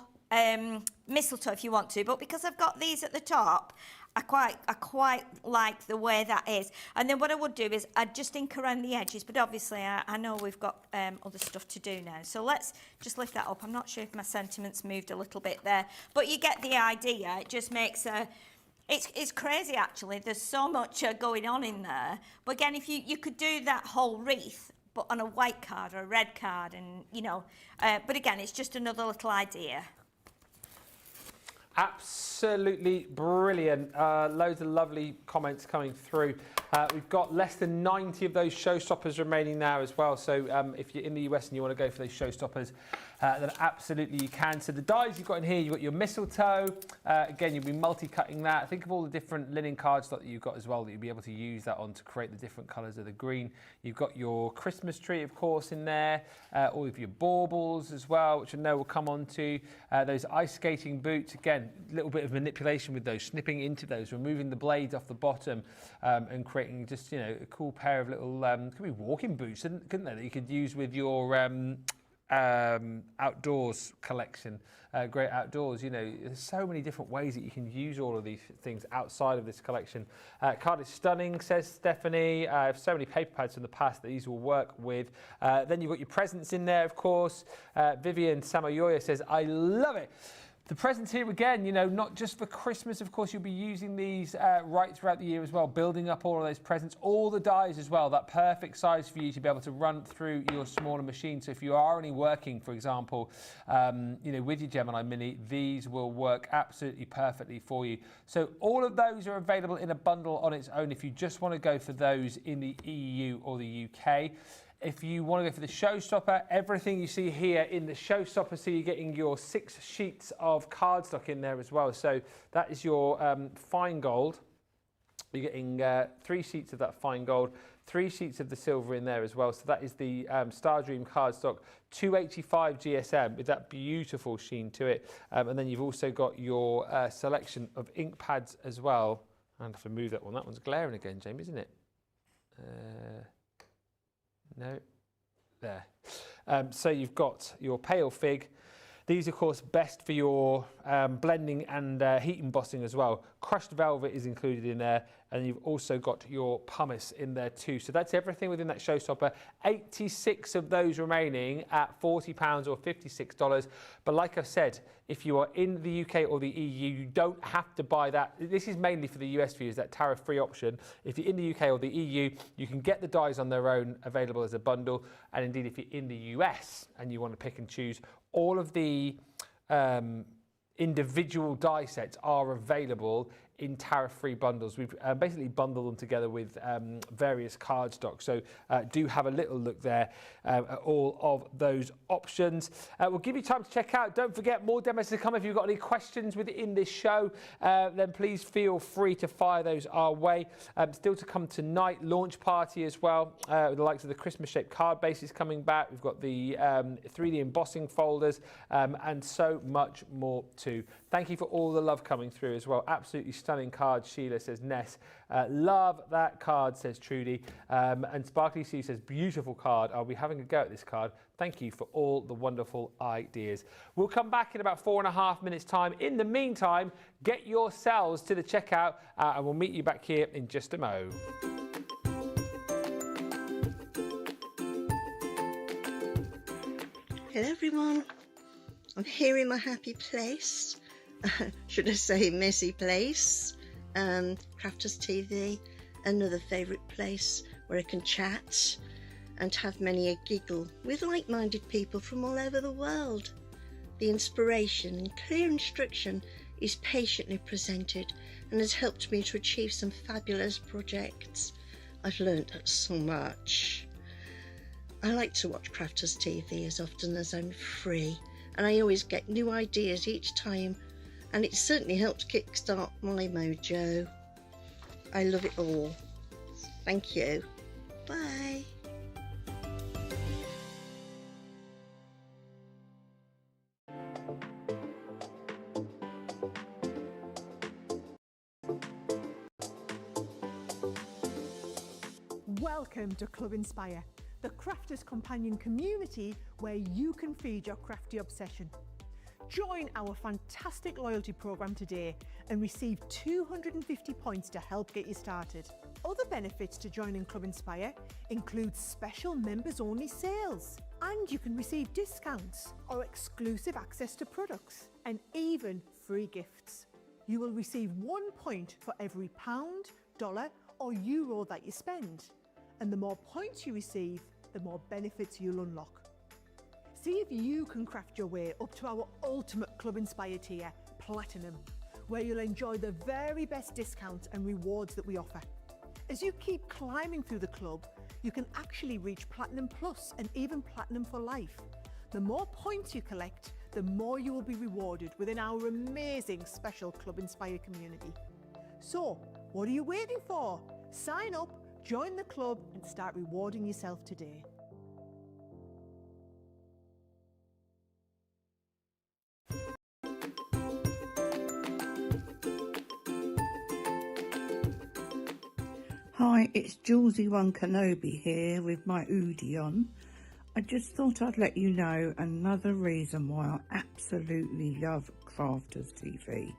mistletoe if you want to, but because I've got these at the top, I quite like the way that is. And then what I would do is I'd just ink around the edges, but obviously I know we've got other stuff to do now. So let's just lift that up. I'm not sure if my sentiments moved a little bit there, but you get the idea. It just makes it's crazy actually. There's so much going on in there. But again, if you could do that whole wreath, but on a white card or a red card, and you know, but again, it's just another little idea. Absolutely brilliant. Loads of lovely comments coming through. We've got less than 90 of those showstoppers remaining now as well. So if you're in the US and you want to go for those showstoppers, then absolutely you can. So the dies you've got in here, you've got your mistletoe. Again, you'll be multi-cutting that. Think of all the different linen cardstock that you've got as well, that you'll be able to use that on to create the different colours of the green. You've got your Christmas tree, of course, in there. All of your baubles as well, which I know will come on to. Those ice skating boots, again, a little bit of manipulation with those, snipping into those, removing the blades off the bottom, and creating just, you know, a cool pair of little, could be walking boots, couldn't they, that you could use with your outdoors collection. Great outdoors, you know, there's so many different ways that you can use all of these things outside of this collection. Card is stunning, says Stephanie. I have so many paper pads from the past that these will work with. Then you've got your presents in there, of course. Vivian Samayoya says, I love it. The presents here again, you know, not just for Christmas, of course, you'll be using these right throughout the year as well, building up all of those presents, all the dies as well, that perfect size for you to be able to run through your smaller machine. So if you are only working, for example, you know, with your Gemini Mini, these will work absolutely perfectly for you. So all of those are available in a bundle on its own if you just want to go for those in the EU or the UK. If you want to go for the Showstopper, everything you see here in the Showstopper, so you're getting your 6 sheets of cardstock in there as well. So that is your fine gold. You're getting 3 sheets of that fine gold, 3 sheets of the silver in there as well. So that is the Star Dream cardstock 285 GSM with that beautiful sheen to it. And then you've also got your selection of ink pads as well. I have to move that one. That one's glaring again, Jamie, isn't it? No. There. So you've got your pale fig. These, of course, best for your blending and heat embossing as well. Crushed velvet is included in there, and you've also got your pumice in there too. So that's everything within that Showstopper. 86 of those remaining at £40 or $56. But like I said, if you are in the UK or the EU, you don't have to buy that. This is mainly for the US viewers, that tariff-free option. If you're in the UK or the EU, you can get the dies on their own, available as a bundle. And indeed, if you're in the US and you want to pick and choose, all of the individual die sets are available in tariff-free bundles. We've basically bundled them together with various cardstock. So do have a little look there at all of those options. We'll give you time to check out. Don't forget, more demos to come. If you've got any questions within this show, then please feel free to fire those our way. Still to come tonight, launch party as well. With the likes of the Christmas-shaped card bases coming back. We've got the 3D embossing folders and so much more too. Thank you for all the love coming through as well. Absolutely stunning card, Sheila says. Ness, love that card, says Trudy. And Sparkly Sue says, beautiful card. I'll be having a go at this card. Thank you for all the wonderful ideas. We'll come back in about 4.5 minutes' time. In the meantime, get yourselves to the checkout and we'll meet you back here in just a mo. Hello everyone, I'm here in my happy place. Should I say messy place? Crafters TV, another favourite place where I can chat and have many a giggle with like-minded people from all over the world. The inspiration and clear instruction is patiently presented and has helped me to achieve some fabulous projects. I've learnt so much. I like to watch Crafters TV as often as I'm free, and I always get new ideas each time, and it certainly helps kickstart my mojo. I love it all. Thank you. Bye. Welcome to Club Inspire, the Crafters Companion community where you can feed your crafty obsession. Join our fantastic loyalty program today and receive 250 points to help get you started. Other benefits to joining Club Inspire include special members-only sales, and you can receive discounts or exclusive access to products, and even free gifts. You will receive 1 point for every pound, dollar or euro that you spend, and the more points you receive, the more benefits you'll unlock. See if you can craft your way up to our ultimate Club Inspire tier, Platinum, where you'll enjoy the very best discounts and rewards that we offer. As you keep climbing through the club, you can actually reach Platinum Plus and even Platinum for life. The more points you collect, the more you will be rewarded within our amazing special Club Inspire community. So, what are you waiting for? Sign up, join the club and start rewarding yourself today. Hi, it's Julesy One Kenobi here with my hoodie on. I just thought I'd let you know another reason why I absolutely love Crafters TV.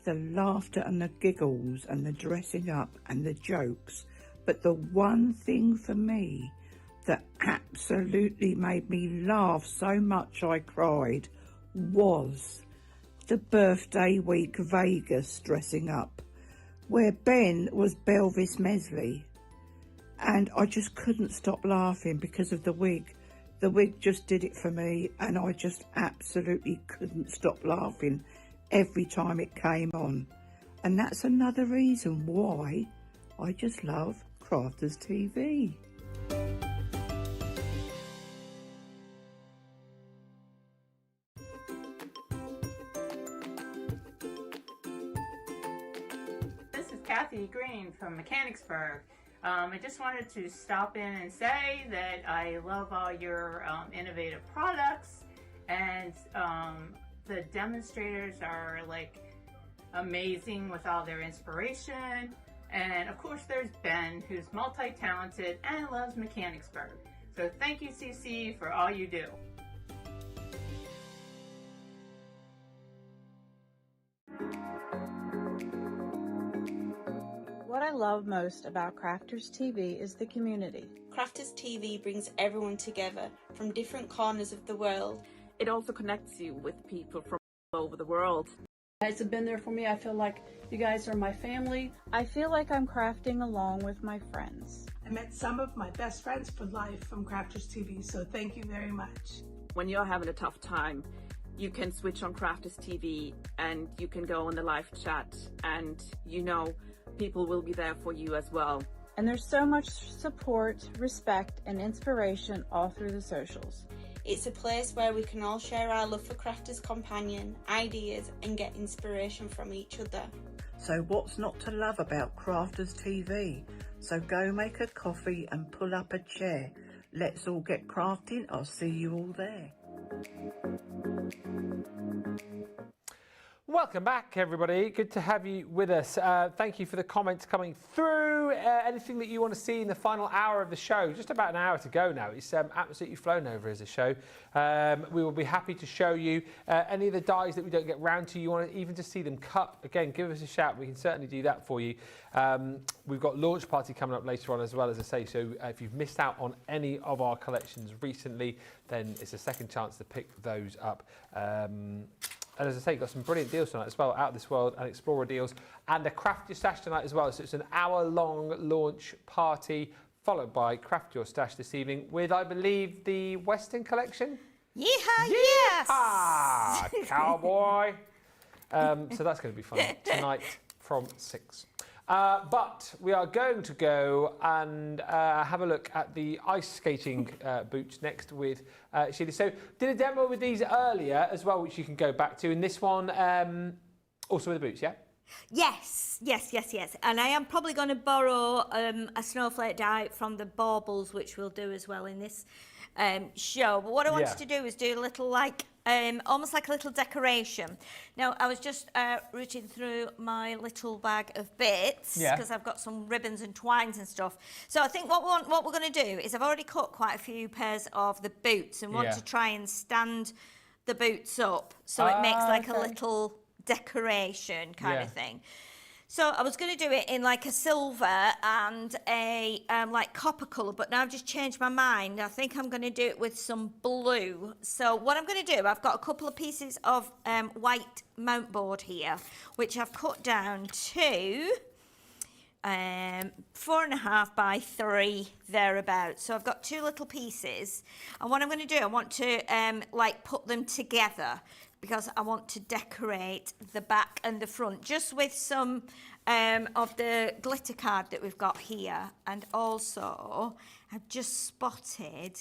The laughter and the giggles and the dressing up and the jokes. But the one thing for me that absolutely made me laugh so much I cried was the birthday week Vegas dressing up, where Ben was Belvis Mesley, and I just couldn't stop laughing because of the wig. The wig just did it for me, and I just absolutely couldn't stop laughing every time it came on. And that's another reason why I just love Crafters TV. This is Kathy Green from Mechanicsburg. I just wanted to stop in and say that I love all your innovative products, and the demonstrators are like amazing with all their inspiration. And of course there's Ben, who's multi-talented and loves Mechanicsburg. So thank you, CC, for all you do. What I love most about Crafters TV is the community. Crafters TV brings everyone together from different corners of the world. It also connects you with people from all over the world. You guys have been there for me. I feel like you guys are my family. I feel like I'm crafting along with my friends. I met some of my best friends for life from Crafters TV, so thank you very much. When you're having a tough time, you can switch on Crafters TV and you can go on the live chat, and you know people will be there for you as well. And there's so much support, respect, and inspiration all through the socials. It's a place where we can all share our love for Crafters Companion, ideas, and get inspiration from each other. So what's not to love about Crafters TV? So go make a coffee and pull up a chair. Let's all get crafting. I'll see you all there. Welcome back, everybody. Good to have you with us. Thank you for the comments coming through. Anything that you want to see in the final hour of the show? Just about an hour to go now. It's absolutely flown over as a show. We will be happy to show you any of the dies that we don't get round to. You want to even to see them cut? Again, give us a shout. We can certainly do that for you. We've got launch party coming up later on as well, as I say. So if you've missed out on any of our collections recently, then it's a second chance to pick those up. And as I say, got some brilliant deals tonight as well, Out of This World and Explorer deals, and a Craft Your Stash tonight as well. So it's an hour-long launch party, followed by Craft Your Stash this evening with, I believe, the Western collection. Yeehaw, Yeehaw! yes! Cowboy! So that's going to be fun tonight from 6. But we are going to go and have a look at the ice skating boots next with Sheila. So did a demo with these earlier as well, which you can go back to. And this one also with the boots, yeah? Yes. And I am probably going to borrow a snowflake die from the baubles, which we'll do as well in this show. But what I wanted to do is do a little almost like a little decoration. Now, I was just reaching through my little bag of bits because I've got some ribbons and twines and stuff. So I think what we're going to do is I've already cut quite a few pairs of the boots and want to try and stand the boots up so it makes like a little decoration kind of thing. So I was going to do it in like a silver and a like copper colour, but now I've just changed my mind. I think I'm going to do it with some blue. So what I'm going to do, I've got a couple of pieces of white mount board here, which I've cut down to 4.5 by 3 thereabouts. So I've got 2 little pieces, and what I'm going to do, I want to like put them together, because I want to decorate the back and the front just with some of the glitter card that we've got here. And also, I've just spotted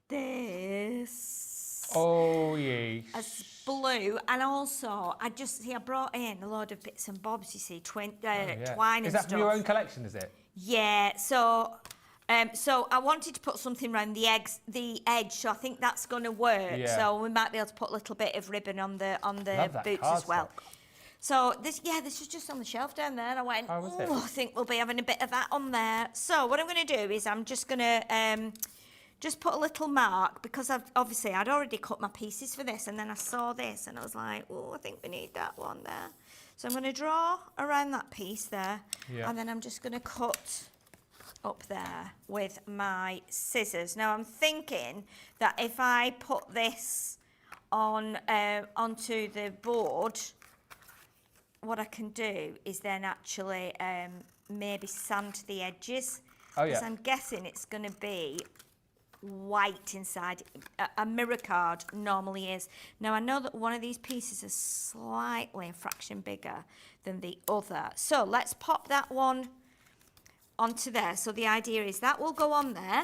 this. Oh, yes. As blue. And also, I brought in a load of bits and bobs, you see, twine and stuff. Is that from your own collection, is it? Yeah, so I wanted to put something around the edge, so I think that's going to work. Yeah. So we might be able to put a little bit of ribbon on the boots as well. So this was just on the shelf down there, and I went, I think we'll be having a bit of that on there. So what I'm going to do is I'm just going to just put a little mark, because I'd already cut my pieces for this, and then I saw this and I was like, oh, I think we need that one there. So I'm going to draw around that piece there, and then I'm just going to cut up there with my scissors. Now I'm thinking that if I put this on onto the board, what I can do is then actually maybe sand the edges. Because I'm guessing it's going to be white inside. A mirror card normally is. Now I know that one of these pieces is slightly a fraction bigger than the other. So let's pop that one onto there. So the idea is that will go on there,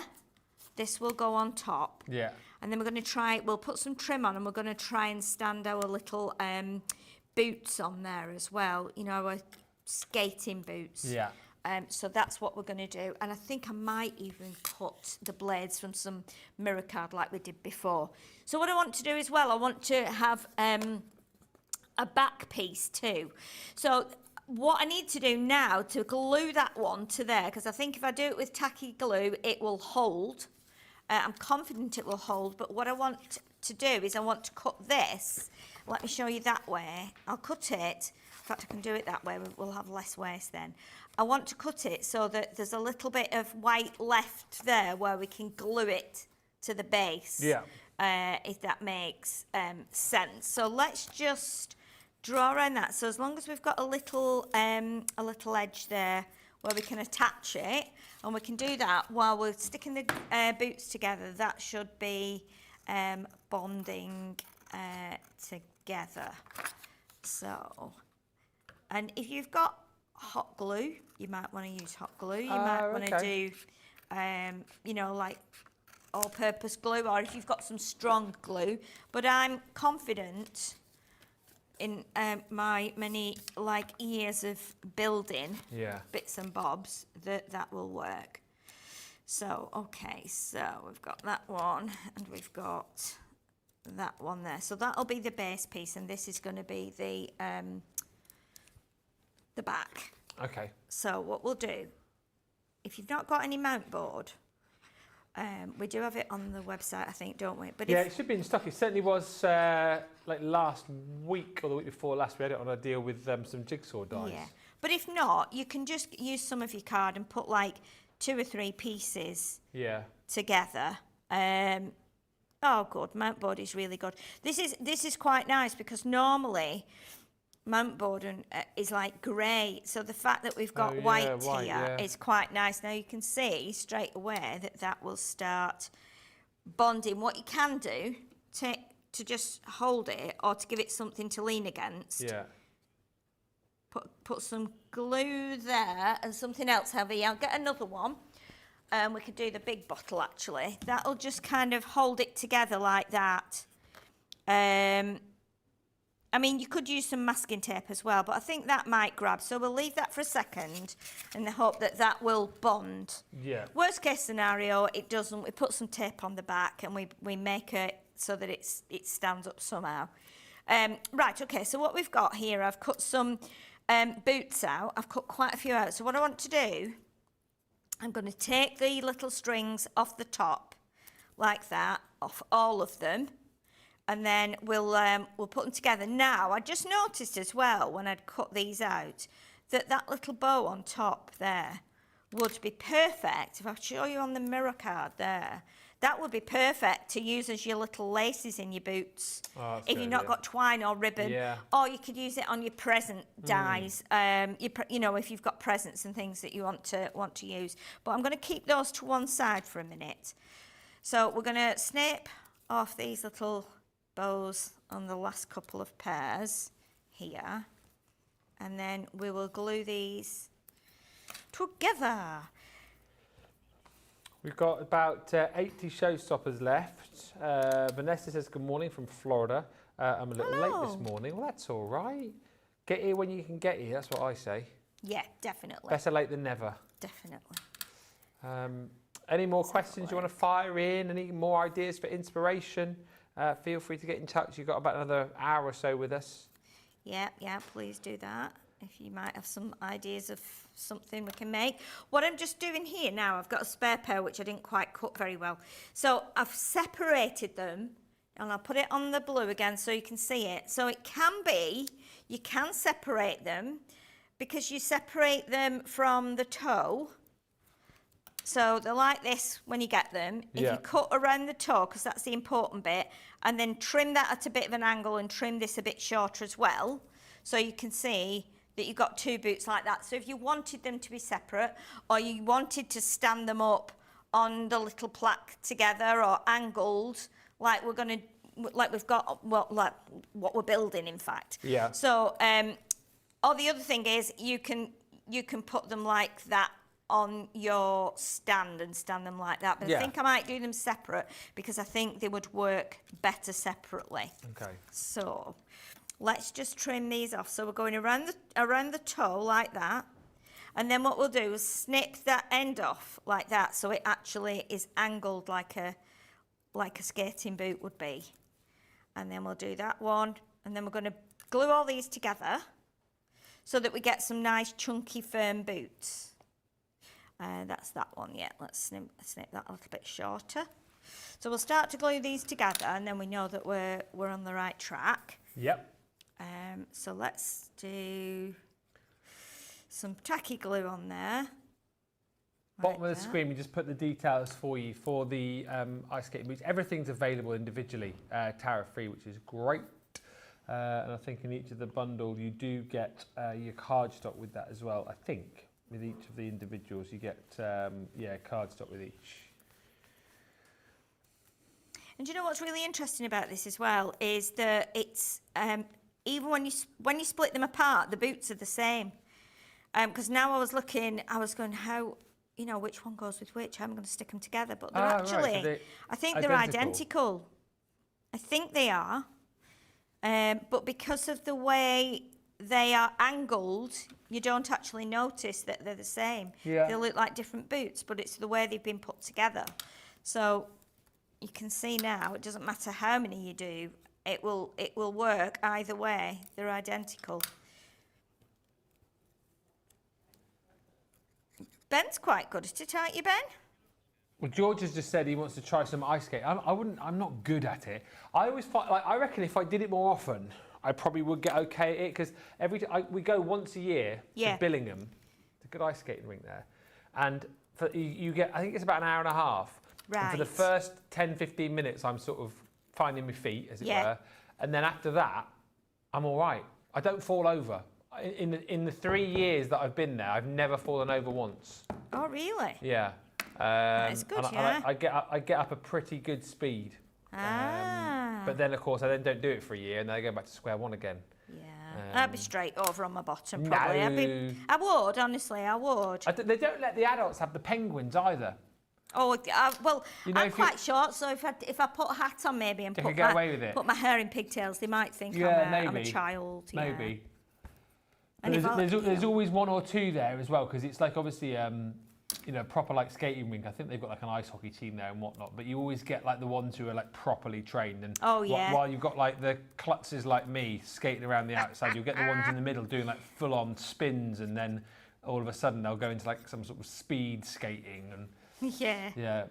this will go on top, and then we're going to we'll put some trim on, and we're going to try and stand our little boots on there as well, you know, our skating boots So that's what we're going to do. And I think I might even cut the blades from some mirror card like we did before. So what I want to do as well, I want to have a back piece too. So what I need to do now to glue that one to there, because I think if I do it with tacky glue, it will hold. I'm confident it will hold, but what I want to do is I want to cut this. Let me show you that way. I'll cut it. In fact, I can do it that way. We'll have less waste then. I want to cut it so that there's a little bit of white left there where we can glue it to the base. Yeah. If that makes sense. So let's just draw around that. So as long as we've got a little edge there where we can attach it, and we can do that while we're sticking the boots together, that should be bonding together. So, and if you've got hot glue, you might want to use hot glue. You might want to do, you know, like all-purpose glue, or if you've got some strong glue. But I'm confident in my many years of building bits and bobs that will work. So okay, so we've got that one and we've got that one there. So that'll be the base piece, and this is going to be the back. Okay. So what we'll do, if you've not got any mount board, we do have it on the website, I think, don't we? But yeah, it should be in stock. It certainly was like last week or the week before last. We had it on a deal with some jigsaw dies. Yeah, but if not, you can just use some of your card and put like 2 or 3 pieces together. Oh, good. Mount board is really good. This is quite nice because normally mount board is like grey, so the fact that we've got white here is quite nice. Now you can see straight away that will start bonding. What you can do to just hold it or to give it something to lean against, put some glue there and something else heavy. I'll get another one. We could do the big bottle actually. That'll just kind of hold it together like that. I mean, you could use some masking tape as well, but I think that might grab. So we'll leave that for a second in the hope that that will bond. Yeah. Worst case scenario, it doesn't. We put some tape on the back and we make it so that it stands up somehow. Right, okay, so what we've got here, I've cut some boots out. I've cut quite a few out. So what I want to do, I'm going to take the little strings off the top like that, off all of them. And then we'll put them together. Now, I just noticed as well when I'd cut these out that little bow on top there would be perfect. If I show you on the mirror card there, that would be perfect to use as your little laces in your boots. Oh, if you've not got twine or ribbon, or you could use it on your present dies. You know, if you've got presents and things that you want to use. But I'm going to keep those to one side for a minute. So we're going to snip off these little bows on the last couple of pairs here, and then we will glue these together. We've got about 80 showstoppers left. Vanessa says good morning from Florida. I'm a little late this morning. Well, that's all right. Get here when you can get here, that's what I say. Yeah, definitely. Better late than never. Definitely. Any more questions you want to fire in? Any more ideas for inspiration? Feel free to get in touch. You've got about another hour or so with us. Yeah, please do that. If you might have some ideas of something we can make. What I'm just doing here now, I've got a spare pair which I didn't quite cut very well. So I've separated them and I'll put it on the blue again so you can see it. So it can be, you can separate them because you separate them from the toe. So they're like this when you get them. If you cut around the toe, because that's the important bit, and then trim that at a bit of an angle and trim this a bit shorter as well, so you can see that you've got 2 boots like that. So if you wanted them to be separate, or you wanted to stand them up on the little plaque together or angled, like we've got, well, like what we're building, in fact. Yeah. So, or the other thing is you can put them like that on your stand and stand them like that. But I think I might do them separate because I think they would work better separately. Okay. So let's just trim these off. So we're going around the toe like that. And then what we'll do is snip that end off like that, so it actually is angled like a skating boot would be. And then we'll do that one, and then we're going to glue all these together so that we get some nice chunky firm boots. That's that one, yeah. Let's snip that a little bit shorter. So we'll start to glue these together, and then we know that we're on the right track. Yep. So let's do some tacky glue on there. Bottom of the screen, we just put the details for you for the ice skating boots. Everything's available individually, tariff-free, which is great. And I think in each of the bundle, you do get your cardstock with that as well. I think with each of the individuals, you get cardstock with each. And do you know what's really interesting about this as well is that it's even when you split them apart, the boots are the same. Because now I was going, how, you know, which one goes with which? How am I going to stick them together? But they're actually, right, so I think they're identical. I think they are. But because of the way they are angled, you don't actually notice that they're the same. Yeah. They look like different boots, but it's the way they've been put together. So you can see now, it doesn't matter how many you do, it will work either way. They're identical. Ben's quite good at it, aren't you, Ben? Well, George has just said he wants to try some ice skating. I'm not good at it. I always find, I reckon if I did it more often, I probably would get okay at it, because we go once a year to Billingham. It's a good ice skating rink there. And you get, I think it's about an hour and a half. Right. And for the first 10, 15 minutes, I'm sort of finding my feet, as it were. And then after that, I'm all right. I don't fall over. In the 3 years that I've been there, I've never fallen over once. Oh, really? Yeah. That's good, yeah. I get up a pretty good speed. But then, of course, I then don't do it for a year, and then I go back to square one again. Yeah. I'd be straight over on my bottom, probably. I would, honestly, I would. They don't let the adults have the penguins either. Oh, well, you know, I'm quite short, so if I put a hat on maybe and put my hair in pigtails, they might think I'm a child. Maybe. And there's always one or two there as well, because it's like obviously proper like skating rink. I think they've got like an ice hockey team there and whatnot, but you always get like the ones who are like properly trained. And while you've got like the klutzes like me skating around the outside, you'll get the ones in the middle doing like full-on spins, and then all of a sudden they'll go into like some sort of speed skating and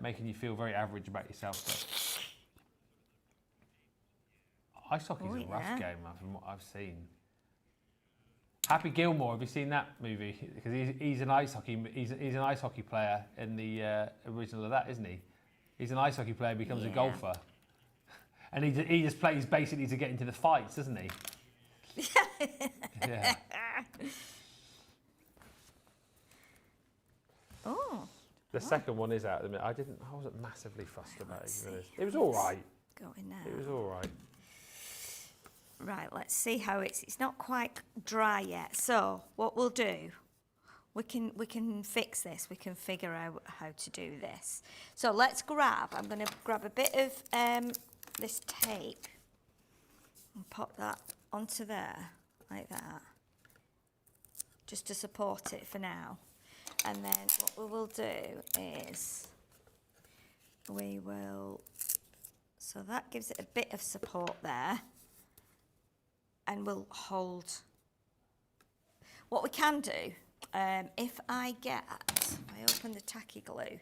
making you feel very average about yourself. But ice hockey's a rough game from what I've seen. Happy Gilmore, have you seen that movie? Because he's an ice hockey player in the original of that, isn't he? He's an ice hockey player, becomes a golfer, and he just plays basically to get into the fights, doesn't he? Yeah. Oh. The second one is out at the minute. I wasn't massively fussed about it. It was all right. Going now. It was all right. Right, let's see how it's not quite dry yet. So what we'll do, we can fix this. We can figure out how to do this. So I'm going to grab a bit of this tape and pop that onto there like that, just to support it for now. And then what we will do is so that gives it a bit of support there. And we'll hold. What we can do, if I open the tacky glue,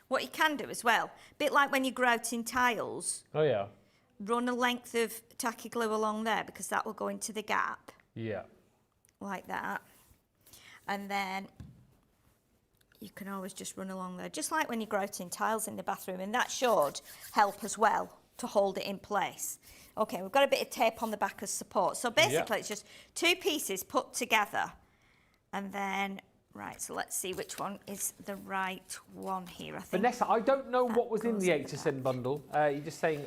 what you can do as well, a bit like when you're grouting tiles. Oh yeah. Run a length of tacky glue along there, because that will go into the gap. Yeah. Like that. And then you can always just run along there, just like when you're grouting tiles in the bathroom, and that should help as well to hold it in place. Okay, we've got a bit of tape on the back as support. So basically it's just two pieces put together. And then, right, so let's see which one is the right one here. I think Vanessa, I don't know what was in the HSN bundle. You're just saying,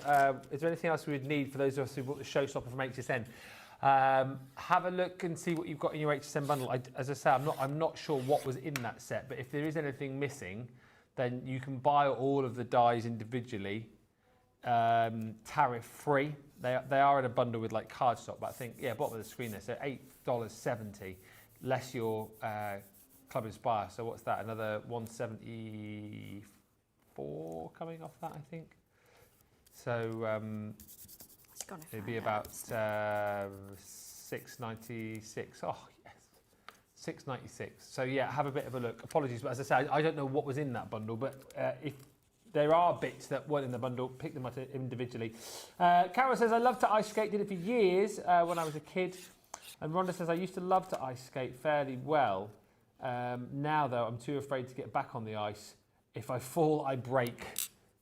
is there anything else we would need for those of us who bought the Showstopper from HSN? Have a look and see what you've got in your HSN bundle. As I say, I'm not sure what was in that set, but if there is anything missing, then you can buy all of the dies individually, tariff-free. They are in a bundle with like cardstock, but I think, bottom of the screen there, so $8.70, less your Club Inspire. So what's that? Another 174 coming off that, I think. So it'd be about 696. Oh yes, 696. So yeah, have a bit of a look. Apologies, but as I said, I don't know what was in that bundle, but if there are bits that weren't in the bundle, pick them up individually. Carol says, I love to ice skate, did it for years when I was a kid. And Rhonda says, I used to love to ice skate fairly well. Now, though, I'm too afraid to get back on the ice. If I fall, I break,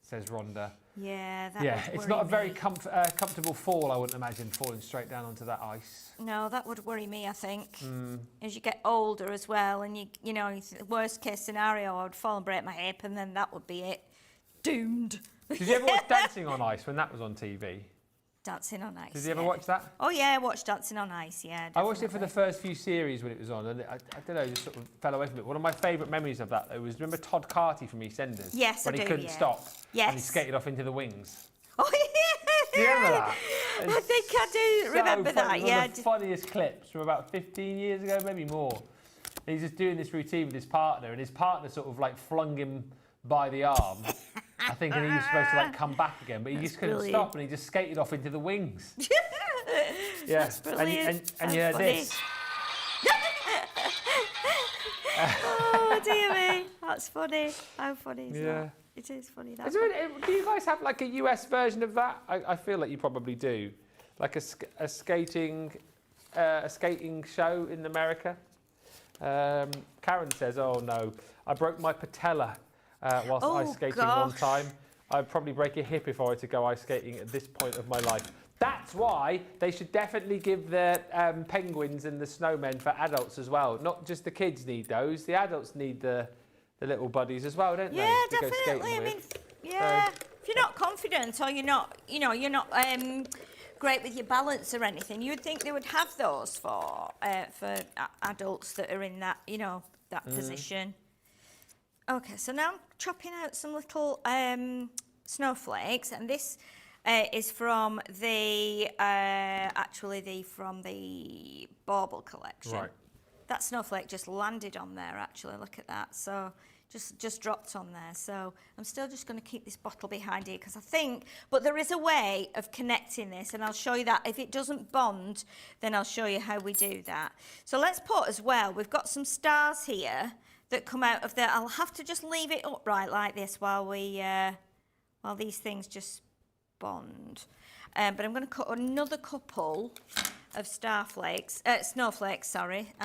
says Rhonda. Yeah, that yeah, would it's worry not a very me. comfortable fall, I wouldn't imagine, falling straight down onto that ice. No, that would worry me, I think. As you get older as well, and you know, worst case scenario, I would fall and break my hip, and then that would be it. Doomed. Did you ever watch Dancing on Ice when that was on TV? Dancing on Ice. Did you ever watch that? Oh yeah, I watched Dancing on Ice, yeah. Definitely. I watched it for the first few series when it was on, and I don't know, just sort of fell away from it. One of my favourite memories of that, though, was, remember Todd Carty from EastEnders? Yes, when I he do, couldn't yeah. stop, Yes. and he skated off into the wings. Oh yeah. Do you remember that? I think I do remember that, One yeah. of the funniest clips from about 15 years ago, maybe more. And he's just doing this routine with his partner, and his partner sort of like flung him by the arm, I think, and he was supposed to like come back again, but he just couldn't stop, and he just skated off into the wings. Yeah, That's brilliant. And you know this. Oh dear me, that's funny. How funny is that? It is funny. That's Do you guys have like a US version of that? I feel like you probably do, like a skating show in America. Karen says, "Oh no, I broke my patella whilst ice skating one time. I'd probably break a hip if I were to go ice skating at this point of my life." That's why they should definitely give the penguins and the snowmen for adults as well. Not just the kids need those; the adults need the little buddies as well, don't they? Yeah, to go definitely. skating I mean, with. yeah. If you're not confident or you're not great with your balance or anything, you would think they would have those for adults that are in that, that position. Okay, so now I'm chopping out some little snowflakes, and this is from the from the Bauble collection. Right. That snowflake just landed on there, actually. Look at that. So just dropped on there. So I'm still just going to keep this bottle behind here because I think, but there is a way of connecting this, and I'll show you that. If it doesn't bond, then I'll show you how we do that. So let's put as well, we've got some stars here that come out of there. I'll have to just leave it upright like this while these things just bond. But I'm going to cut another couple of snowflakes, and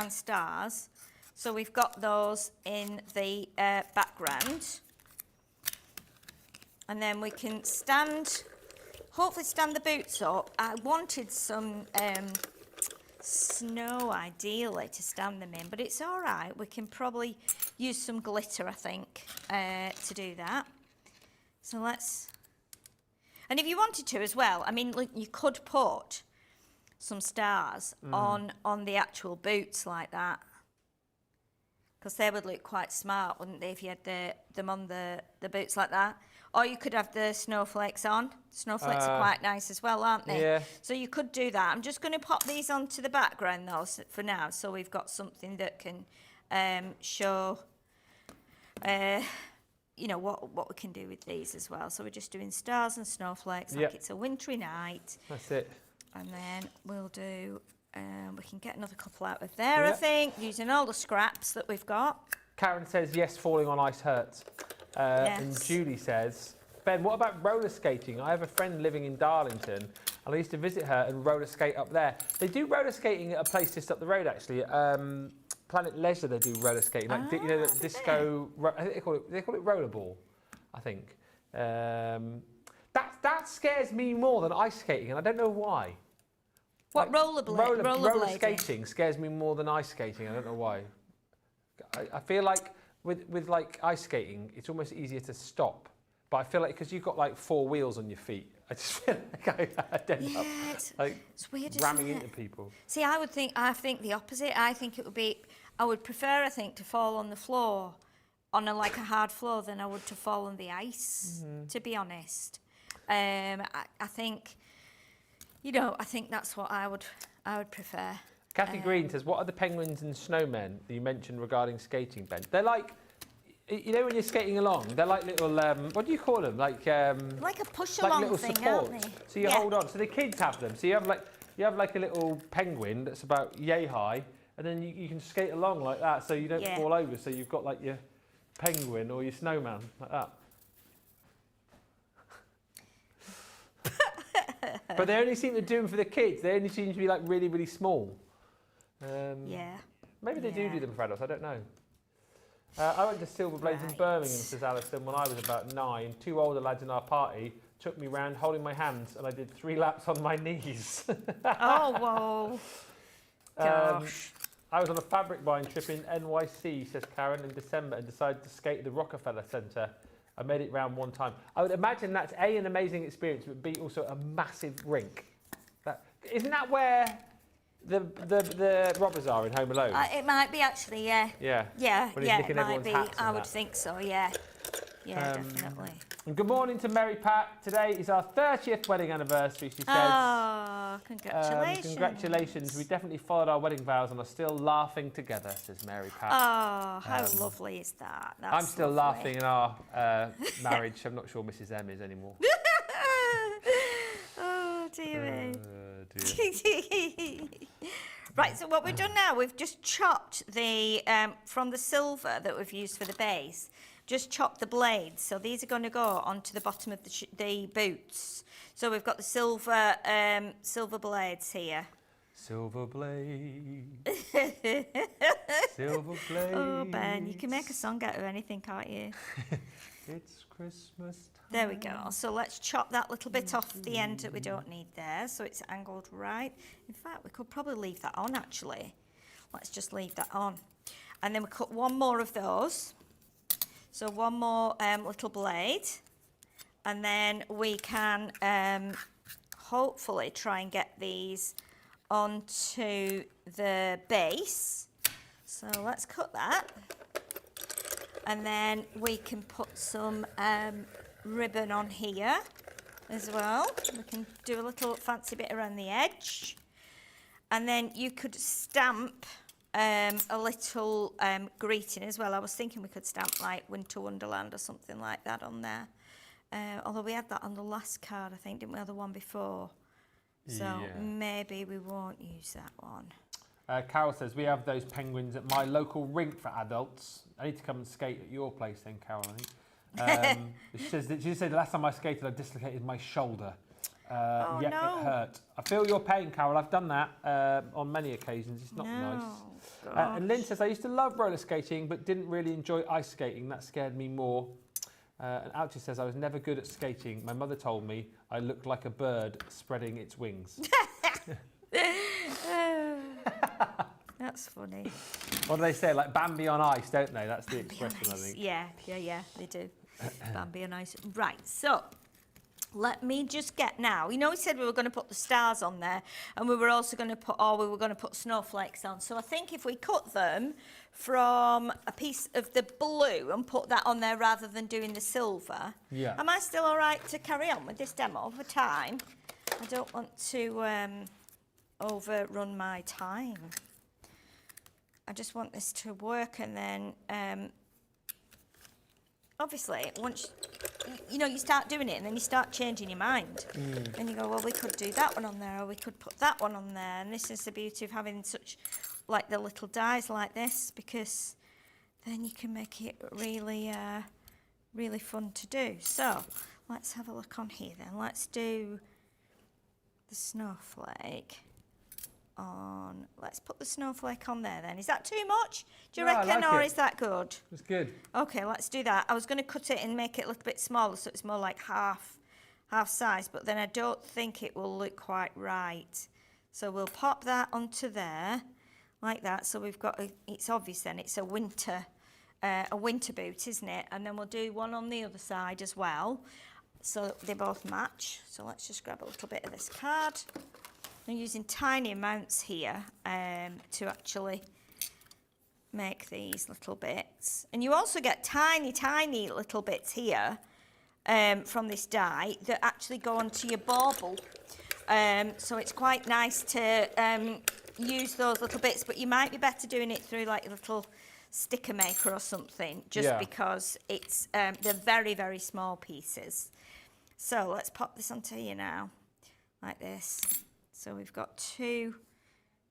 stars. So we've got those in the background. And then we can hopefully stand the boots up. I wanted some snow, ideally, to stand them in, but it's all right. We can probably use some glitter, I think, to do that. So let's... And if you wanted to as well, I mean, look, you could put some stars on the actual boots like that, because they would look quite smart, wouldn't they, if you had them on the boots like that? Or you could have the snowflakes on. Snowflakes are quite nice as well, aren't they? Yeah. So you could do that. I'm just going to pop these onto the background though for now, so we've got something that can show what we can do with these as well. So we're just doing stars and snowflakes like it's a wintry night. That's it. And then we'll do, we can get another couple out of there, I think, using all the scraps that we've got. Karen says, yes, falling on ice hurts. And Julie says, Ben, what about roller skating? I have a friend living in Darlington, and I used to visit her and roller skate up there. They do roller skating at a place just up the road, actually. Planet Leisure, they do roller skating, like the disco. I think they call it rollerball, I think. That scares me more than ice skating, and I don't know why. What, roller skating scares me more than ice skating. I don't know why. I feel like with like ice skating, it's almost easier to stop. But I feel like because you've got like 4 wheels on your feet, I just feel like I'd end up like it's weird, ramming isn't it? into people. See, I think the opposite. I think it would be, I would prefer, I think, to fall on the floor, on a hard floor, than I would to fall on the ice, to be honest. I think, I think that's what I would prefer. Kathy Green says, what are the penguins and snowmen that you mentioned regarding skating, Ben? They're like, you know when you're skating along, they're like little, what do you call them? Like a push-along little thing, support. aren't they? So you hold on. So the kids have them. So you have like a little penguin that's about yay high, and then you can skate along like that, so you don't fall over. So you've got like your penguin or your snowman like that. But they only seem to do them for the kids. They only seem to be like really, really small. Maybe they do them for adults. I don't know. I went to Silver Blades in Birmingham, says Alison, when I was about 9. 2 older lads in our party took me round holding my hands, and I did 3 laps on my knees. Oh, whoa. Gosh. I was on a fabric buying trip in NYC, says Karen, in December, and decided to skate at the Rockefeller Centre. I made it round one time. I would imagine that's A, an amazing experience, but B, also a massive rink. Isn't that where the robbers are in Home Alone? It might be actually, yeah. Yeah. Yeah, When he's yeah, nicking it might everyone's be. hats and I would that. think so, yeah. Yeah, definitely. And good morning to Mary Pat. Today is our 30th wedding anniversary, she says. Oh, congratulations. Congratulations. We definitely followed our wedding vows and are still laughing together, says Mary Pat. Oh, how lovely is that? That's I'm still lovely. laughing in our marriage. I'm not sure Mrs. M is anymore. Oh, dear me. Dear. Right, so what we've done now, we've just chopped the, from the silver that we've used for the base, just chopped the blades. So these are going to go onto the bottom of the boots. So we've got the silver silver blades here. Silver blade. Silver blade. Oh, Ben, you can make a song out of anything, can't you? It's Christmas time. There we go. So let's chop that little bit off the end that we don't need there, so it's angled right. In fact, we could probably leave that on, actually. Let's just leave that on. And then we cut one more of those. So one more little blade. And then we can hopefully try and get these onto the base. So let's cut that. And then we can put some ribbon on here as well. We can do a little fancy bit around the edge. And then you could stamp a little greeting as well. I was thinking we could stamp like Winter Wonderland or something like that on there. Although we had that on the last card, I think, didn't we, or the one before? So maybe we won't use that one. Carol says, we have those penguins at my local rink for adults. I need to come and skate at your place then, Carol, I think. She said the last time I skated, I dislocated my shoulder. It hurt. I feel your pain, Carol. I've done that on many occasions. It's not nice. And Lynn says, I used to love roller skating, but didn't really enjoy ice skating. That scared me more. And Ouchie says, I was never good at skating. My mother told me I looked like a bird spreading its wings. That's funny. What do they say? Like Bambi on ice, don't they? That's the expression, I think. Yeah, they do. Bambi on ice. Right, so let me just get now. You know, we said we were going to put the stars on there, and we were also going to put, snowflakes on. So I think if we cut them from a piece of the blue and put that on there rather than doing the silver. Yeah. Am I still all right to carry on with this demo for time? I don't want to overrun my time. I just want this to work, and then obviously once you start doing it, and then you start changing your mind, and you go, well, we could do that one on there, or we could put that one on there. And this is the beauty of having such like the little dies like this, because then you can make it really really fun to do. So let's have a look on here then. Let's do the snowflake on. Let's put the snowflake on there then. Is that too much, do you reckon, like or it. is that good? It's good. Okay, let's do that. I was going to cut it and make it a little bit smaller, so it's more like half size, but then I don't think it will look quite right. So we'll pop that onto there like that. So we've got it's obvious then it's a winter boot, isn't it? And then we'll do one on the other side as well, so they both match. So let's just grab a little bit of this card. I'm using tiny amounts here to actually make these little bits. And you also get tiny, tiny little bits here from this die that actually go onto your bauble. So it's quite nice to use those little bits, but you might be better doing it through like a little sticker maker or something, just because it's they're very, very small pieces. So let's pop this onto here now, like this. So we've got 2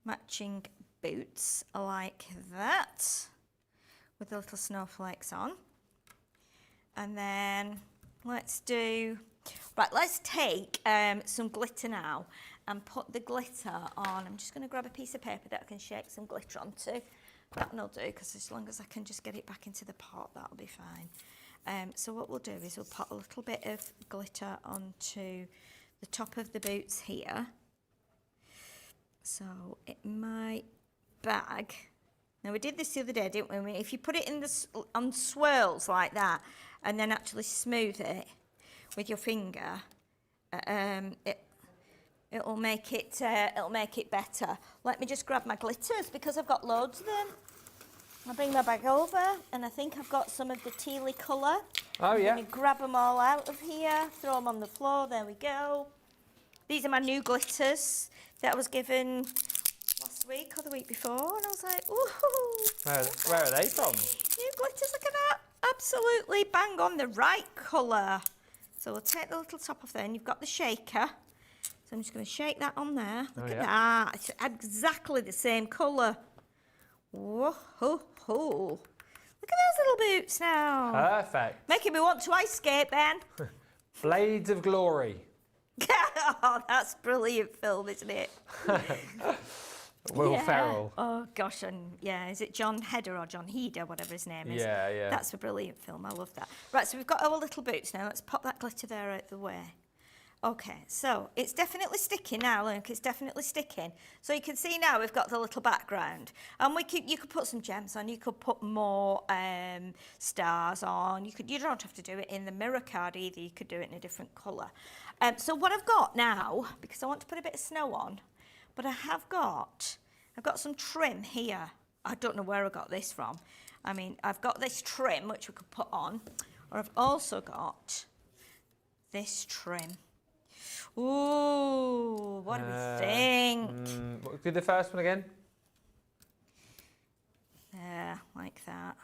matching boots like that, with the little snowflakes on. And then let's take some glitter now and put the glitter on. I'm just going to grab a piece of paper that I can shake some glitter onto. That'll do, because as long as I can just get it back into the pot, that'll be fine. So what we'll do is we'll put a little bit of glitter onto the top of the boots here. So it might bag. Now we did this the other day, didn't we? If you put it in on swirls like that, and then actually smooth it with your finger, it'll make it better. Let me just grab my glitters because I've got loads of them. I'll bring my bag over, and I think I've got some of the tealy colour. Oh yeah. I'm going to grab them all out of here, throw them on the floor. There we go. These are my new glitters that I was given last week or the week before, and I was like, ooh. Where are they from? New glitters, look at that. Absolutely bang on the right colour. So we'll take the little top off there, and you've got the shaker. So I'm just going to shake that on there. Look at that. It's exactly the same colour. Whoa, ho, ho. Look at those little boots now. Perfect. Making me want to ice skate, Ben. Blades of Glory. Oh, that's brilliant film, isn't it? Will Ferrell. Oh gosh, and is it John Heder or John Heder, whatever his name is? Yeah, yeah. That's a brilliant film. I love that. Right, so we've got our little boots now. Let's pop that glitter there out the way. Okay, so it's definitely sticking now, look, it's definitely sticking. So you can see now we've got the little background. And you could put some gems on, you could put more stars on. You don't have to do it in the mirror card either, you could do it in a different colour. So what I've got now, because I want to put a bit of snow on, but I've got some trim here. I don't know where I got this from. I mean, I've got this trim, which we could put on, or I've also got this trim. Ooh, what do we think? Do the first one again. There, like that.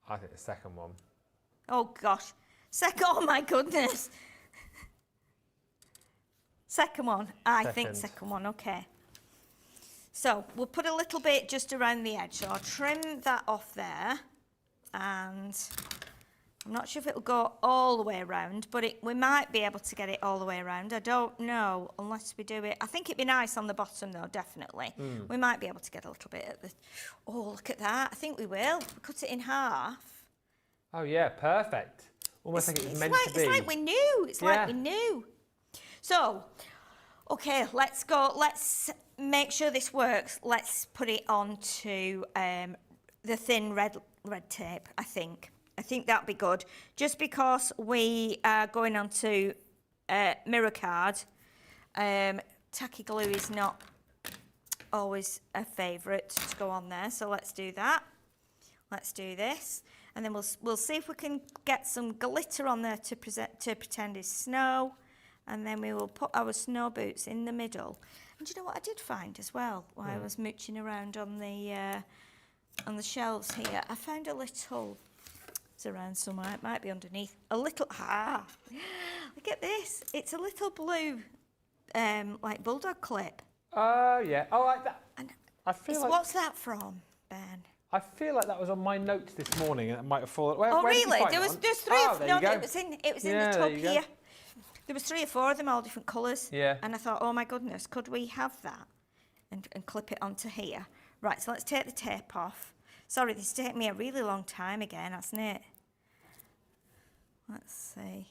I think the second one. Oh gosh. Oh my goodness. Second one. I think second one, okay. So we'll put a little bit just around the edge. So I'll trim that off there, and I'm not sure if it'll go all the way around, but we might be able to get it all the way around. I don't know unless we do it. I think it'd be nice on the bottom though, definitely. We might be able to get a little bit at the... Oh, look at that. I think we will. We cut it in half. Oh yeah, perfect. Almost like it's meant to be. It's like we knew. It's like we knew. So, okay, let's go. Let's make sure this works. Let's put it onto the thin red tape, I think. I think that'd be good. Just because we are going on to mirror card, tacky glue is not always a favourite to go on there. So let's do that. Let's do this. And then we'll see if we can get some glitter on there to pretend is snow. And then we will put our snow boots in the middle. And you know what I did find as well while I was mooching around on the shelves here? I found a little... around somewhere, it might be underneath, a little, look at this, it's a little blue like bulldog clip. Oh yeah, oh like that. And I feel like, what's that from, Ben? I feel like that was on my notes this morning and it might have fallen. Where really? did you find There's it three no, it was in the tub here. There was 3 or 4 of them, all different colours. Yeah. And I thought, oh my goodness, could we have that and clip it onto here? Right, so let's take the tape off. Sorry, this has taken me a really long time again, hasn't it? Let's see.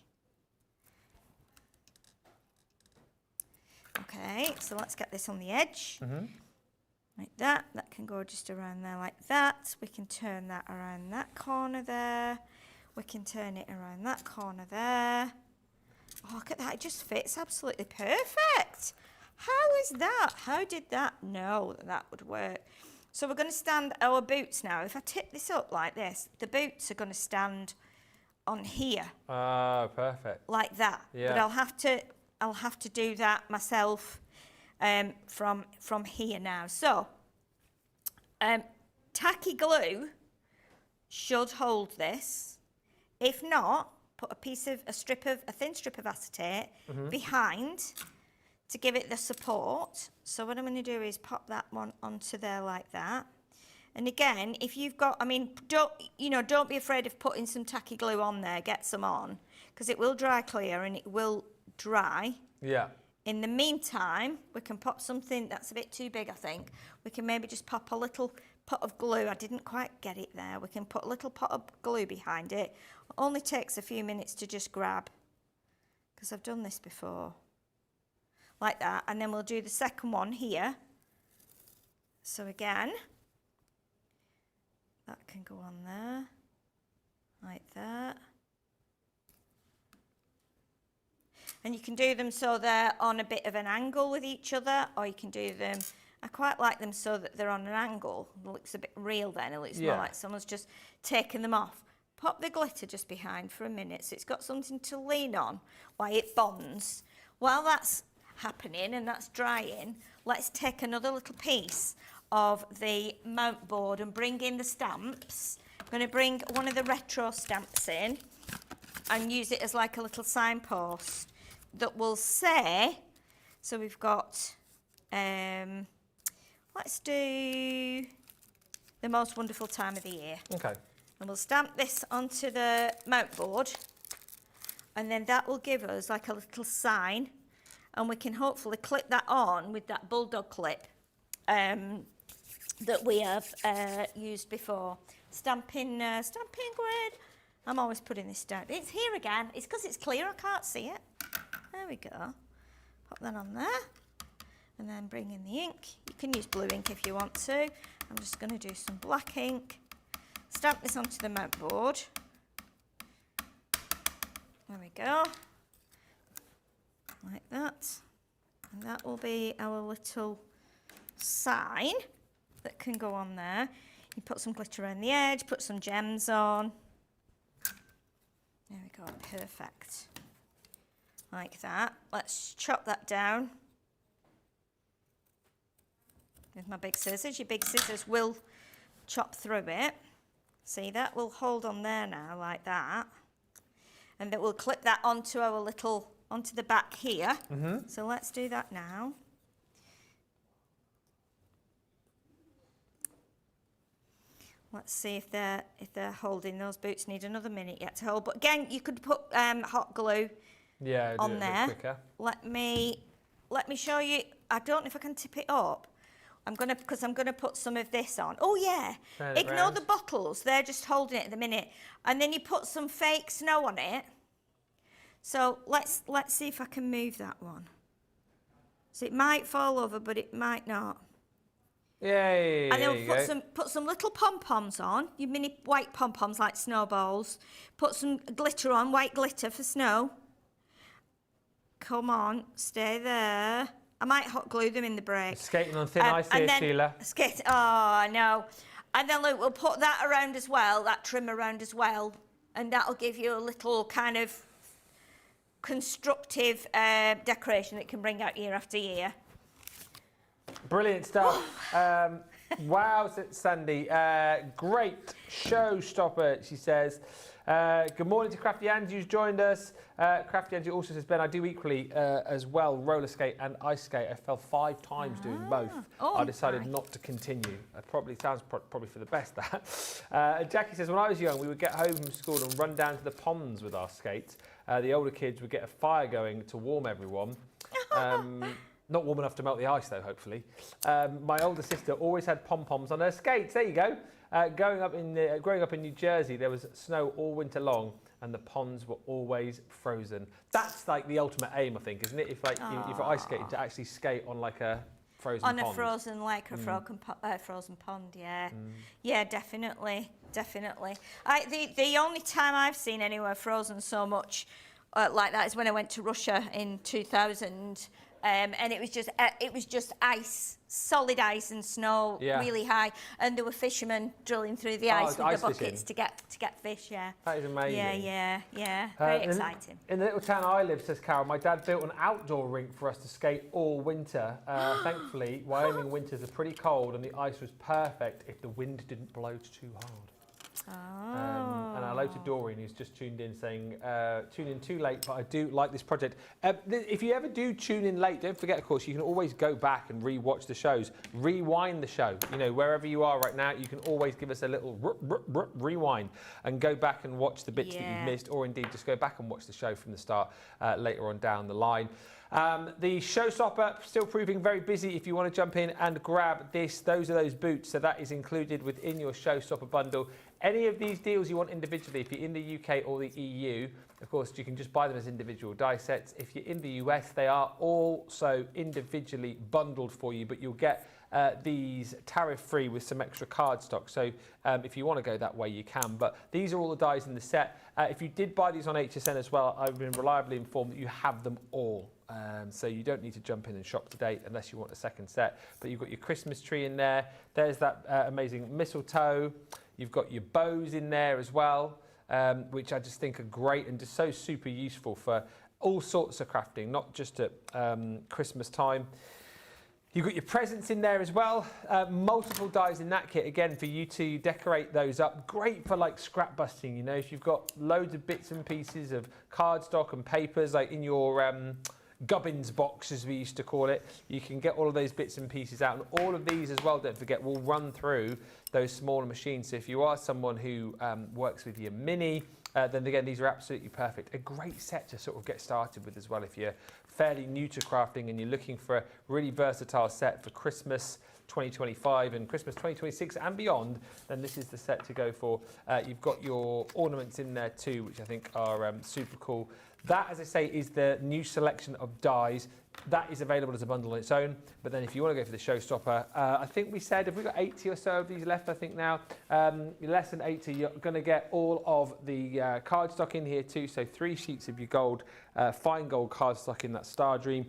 Okay, so let's get this on the edge. Like that. That can go just around there like that. We can turn that around that corner there. We can turn it around that corner there. Oh, look at that. It just fits absolutely perfect. How is that? How did that know that would work? So we're going to stand our boots now. If I tip this up like this, the boots are going to stand on here. Oh, perfect. Like that. Yeah. But I'll have to do that myself from here now. So, tacky glue should hold this. If not, put a thin strip of acetate behind to give it the support. So what I'm going to do is pop that one onto there like that. And again, if you've got, I mean, don't be afraid of putting some tacky glue on there. Get some on, because it will dry clear and it will dry. Yeah. In the meantime, we can pop something that's a bit too big, I think. We can maybe just pop a little pot of glue. I didn't quite get it there. We can put a little pot of glue behind it. It only takes a few minutes to just grab, because I've done this before. Like that. And then we'll do the second one here. So again, that can go on there, like that. And you can do them so they're on a bit of an angle with each other, or you can do them, I quite like them so that they're on an angle. It looks a bit real then, it looks more like someone's just taken them off. Pop the glitter just behind for a minute so it's got something to lean on while it bonds. While that's happening and that's drying, let's take another little piece of the mount board and bring in the stamps. I'm going to bring one of the retro stamps in and use it as like a little signpost that will say, so we've got, let's do the most wonderful time of the year. Okay. And we'll stamp this onto the mount board, and then that will give us like a little sign, and we can hopefully clip that on with that bulldog clip that we have used before. Stamping grid. I'm always putting this down. It's here again. It's because it's clear, I can't see it. There we go. Pop that on there. And then bring in the ink. You can use blue ink if you want to. I'm just going to do some black ink. Stamp this onto the mount board. There we go. Like that. And that will be our little sign that can go on there. You put some glitter around the edge, put some gems on. There we go, perfect. Like that. Let's chop that down with my big scissors. Your big scissors will chop through it. See, that will hold on there now, like that. And then we'll clip that onto our little, onto the back here. So let's do that now. Let's see if they're holding. Those boots need another minute yet to hold. But again, you could put hot glue on there. Quicker. Let me show you. I don't know if I can tip it up. Because I'm gonna put some of this on. Oh yeah. Ignore the bottles. They're just holding it at the minute. And then you put some fake snow on it. So let's see if I can move that one. So it might fall over, but it might not. Yay! And then we'll put some little pom-poms on, your mini white pom-poms like snowballs. Put some glitter on, white glitter for snow. Come on, stay there. I might hot glue them in the break. Skating on thin ice here, Sheila. Oh, no. And then look, we'll put that around as well, that trim around as well. And that'll give you a little kind of constructive decoration that you can bring out year after year. Brilliant stuff. Wow, Sandy. Great showstopper, she says. Good morning to Crafty Angie who's joined us. Crafty Angie also says, Ben, I do equally as well roller skate and ice skate. I fell 5 times doing both. I decided not to continue. It probably sounds probably for the best, that. Jackie says, when I was young, we would get home from school and run down to the ponds with our skates. The older kids would get a fire going to warm everyone. Not warm enough to melt the ice, though, hopefully. My older sister always had pom-poms on her skates. There you go. Growing up in New Jersey, there was snow all winter long, and the ponds were always frozen. That's like the ultimate aim, I think, isn't it? If you're ice skating, to actually skate on like a frozen pond. On a frozen lake or frozen pond, yeah. Yeah, definitely. The only time I've seen anywhere frozen so much like that is when I went to Russia in 2000. And it was just ice solid ice and snow, really high, and there were fishermen drilling through the ice with the buckets to get fish. Yeah, that is amazing. Yeah. Very exciting. In the little town I live, says Carol, my dad built an outdoor rink for us to skate all winter. Thankfully, Wyoming winters are pretty cold, and the ice was perfect if the wind didn't blow too hard. And hello to Doreen, who's just tuned in, saying, tune in too late, but I do like this project. If you ever do tune in late, don't forget, of course, you can always go back and re-watch the shows, rewind the show. You know, wherever you are right now, you can always give us a little rewind and go back and watch the bits that you've missed, or indeed just go back and watch the show from the start later on down the line. The Showstopper still proving very busy. If you want to jump in and grab this, those are those boots. So that is included within your Showstopper bundle. Any of these deals you want individually, if you're in the UK or the EU, of course, you can just buy them as individual die sets. If you're in the US, they are also individually bundled for you, but you'll get these tariff-free with some extra card stock. So if you want to go that way, you can. But these are all the dies in the set. If you did buy these on HSN as well, I've been reliably informed that you have them all. So you don't need to jump in and shop today unless you want a second set. But you've got your Christmas tree in there. There's that amazing mistletoe. You've got your bows in there as well, which I just think are great and just so super useful for all sorts of crafting, not just at Christmas time. You've got your presents in there as well. Multiple dies in that kit, again, for you to decorate those up. Great for like scrap busting, you know, if you've got loads of bits and pieces of cardstock and papers, like in your gubbins box, as we used to call it, you can get all of those bits and pieces out. And all of these as well, don't forget, will run through those smaller machines. So if you are someone who works with your mini, then again, these are absolutely perfect. A great set to sort of get started with as well if you're fairly new to crafting and you're looking for a really versatile set for Christmas 2025 and Christmas 2026 and beyond, then this is the set to go for. You've got your ornaments in there too, which I think are super cool. That, as I say, is the new selection of dies. That is available as a bundle on its own. But then if you want to go for the Showstopper, I think we said, have we got 80 or so of these left, I think now? Less than 80, you're going to get all of the cardstock in here too. So 3 sheets of your gold, fine gold cardstock in that Star Dream.